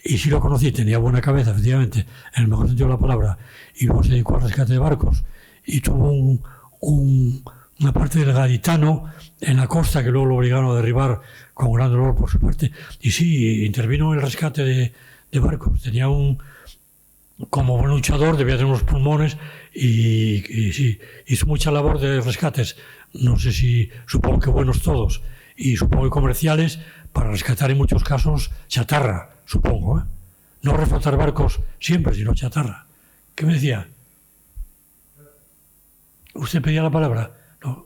Y sí lo conocí, tenía buena cabeza, efectivamente, en el mejor sentido de la palabra. Y luego se dedicó al rescate de barcos. Y tuvo una parte del gaditano en la costa que luego lo obligaron a derribar con gran dolor por su parte. Y sí, intervino en el rescate de barcos. Tenía como buen luchador, debía tener unos pulmones y sí, hizo mucha labor de rescates. No sé si, supongo que buenos todos, y supongo que comerciales, para rescatar en muchos casos chatarra, supongo, ¿eh? No reflotar barcos siempre, sino chatarra. ¿Qué me decía? ¿Usted pedía la palabra? No.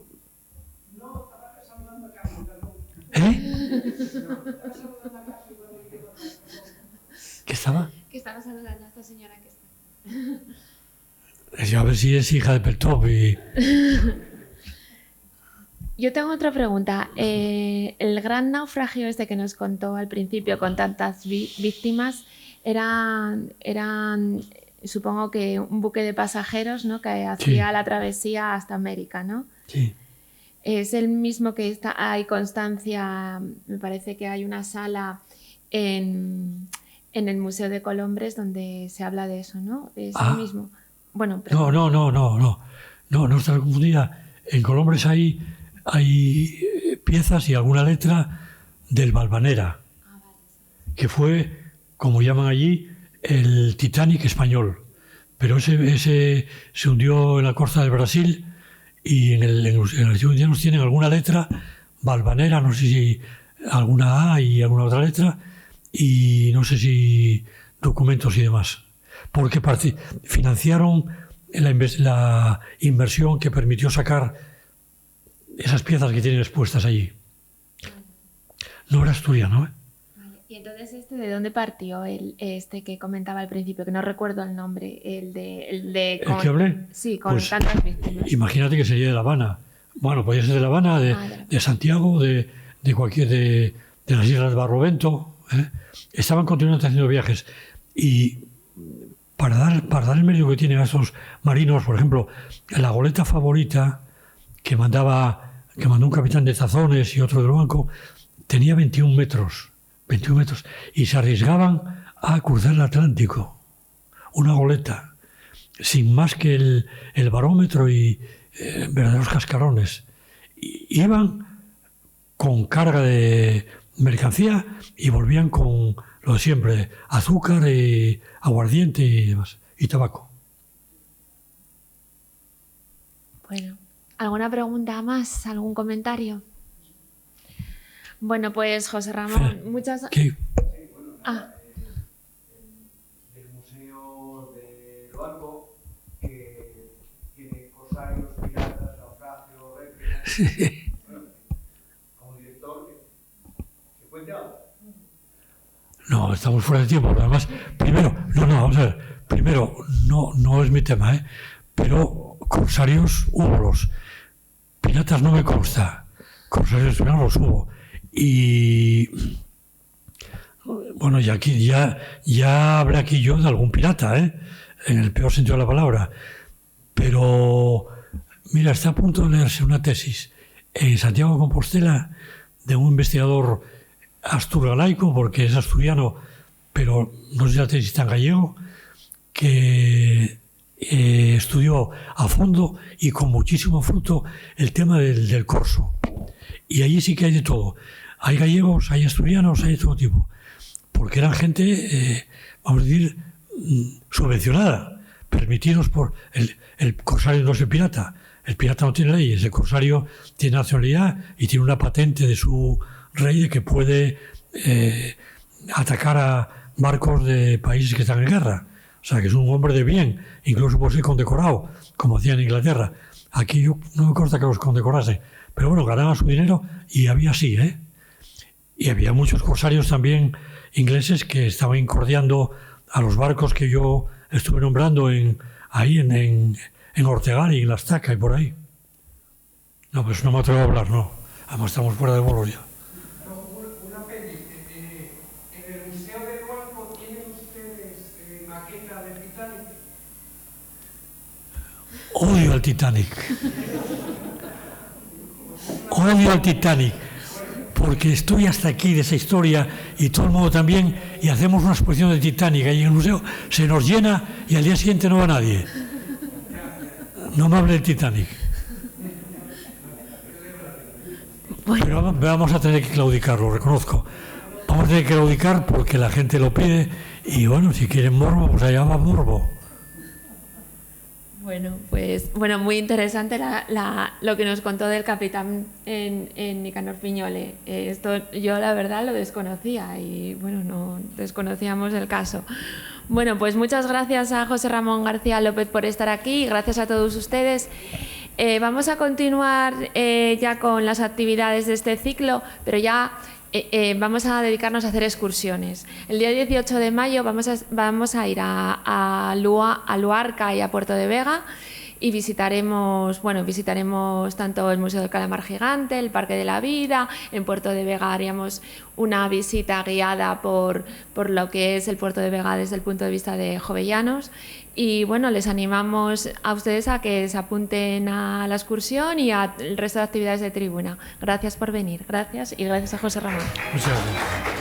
No, estaba saludando a Carlos, perdón. ¿Eh? Estaba saludando a Carlos cuando le digo perdón. ¿Qué estaba? Que estaba saludando a esta señora que está. Yo a ver si es hija de Peltop y... Yo tengo otra pregunta. El gran naufragio este que nos contó al principio con tantas víctimas eran, supongo que un buque de pasajeros, ¿no? Que hacía la travesía hasta América, ¿no? Sí. Es el mismo que hay constancia, me parece que hay una sala en el Museo de Colombres donde se habla de eso, ¿no? Es el mismo. Bueno, pero... No está confundida. En Colombres hay piezas y alguna letra del Valvanera, que fue, como llaman allí, el Titanic español. Pero ese se hundió en la costa del Brasil y en el archivo indianos tienen alguna letra Valvanera, no sé si alguna A y alguna otra letra, y no sé si documentos y demás. Porque financiaron la inversión que permitió sacar esas piezas que tienen expuestas allí. No era asturiano, ¿eh? Vale. Y entonces, ¿de dónde partió este que comentaba al principio? Que no recuerdo el nombre. ¿El ¿El que hablé? Sí, con pues, tantas víctimas. Imagínate que sería de La Habana. Bueno, podría ser de La Habana, de Santiago, de las Islas de Barlovento, ¿eh? Estaban continuamente haciendo viajes. Y para dar el mérito que tienen a esos marinos, por ejemplo, la goleta favorita que mandó un capitán de Tazones y otro del banco, tenía 21 metros, y se arriesgaban a cruzar el Atlántico, una goleta, sin más que el barómetro y verdaderos cascarones. Iban con carga de mercancía y volvían con lo de siempre, azúcar y aguardiente y demás, y tabaco. Bueno. ¿Alguna pregunta más? ¿Algún comentario? Bueno, pues José Ramón, muchas... ¿Qué? Del Museo de Loarco, que tiene corsarios, piratas, naufragios, réplica. Bueno, como director, ¿se cuente algo? No, estamos fuera de tiempo. Además, vamos a ver. Primero, no es mi tema, ¿eh? Pero corsarios hubo los. Piratas no me consta. Corsarios no los hubo. Y bueno, ya hablé aquí yo de algún pirata, ¿eh? En el peor sentido de la palabra. Pero mira, está a punto de leerse una tesis en Santiago de Compostela de un investigador asturgalaico, porque es asturiano, pero no sé si la tesis está en gallego, que estudió a fondo y con muchísimo fruto el tema del corso. Y allí sí que hay de todo. Hay gallegos, hay asturianos, hay de todo tipo. Porque eran gente, vamos a decir, subvencionada, permitidos por... El corsario no es el pirata. El pirata no tiene leyes. El corsario tiene nacionalidad y tiene una patente de su rey de que puede atacar a barcos de países que están en guerra. O sea, que es un hombre de bien, incluso por ser condecorado, como hacía en Inglaterra. Aquí yo no me consta que los condecorasen, pero bueno, ganaban su dinero y había así, ¿eh? Y había muchos corsarios también ingleses que estaban incordiando a los barcos que yo estuve nombrando ahí en Ortegal y en La Estaca y por ahí. No, pues no me atrevo a hablar, no. Además estamos fuera de bolos ya. Una pendiente. En el Museo del Banco tienen ustedes maqueta del Titanic. Odio al Titanic. Odio al Titanic. Porque estoy hasta aquí de esa historia y todo el mundo también, y hacemos una exposición de Titanic ahí en el museo, se nos llena y al día siguiente no va nadie. No me hable del Titanic. Pero vamos a tener que claudicar, lo reconozco. Vamos a tener que claudicar porque la gente lo pide y bueno, si quieren morbo, pues allá va morbo. Bueno, pues muy interesante lo que nos contó del capitán en Nicanor Piñole. Esto yo la verdad lo desconocía y bueno, no desconocíamos el caso. Bueno, pues muchas gracias a José Ramón García López por estar aquí y gracias a todos ustedes. Vamos a continuar ya con las actividades de este ciclo, pero ya vamos a dedicarnos a hacer excursiones. El día 18 de mayo vamos a ir a Luarca y a Puerto de Vega y visitaremos tanto el Museo del Calamar Gigante, el Parque de la Vida. En Puerto de Vega haríamos una visita guiada por lo que es el Puerto de Vega desde el punto de vista de Jovellanos. Y bueno, les animamos a ustedes a que se apunten a la excursión y al resto de actividades de tribuna. Gracias por venir. Gracias y gracias a José Ramón. Muchas gracias.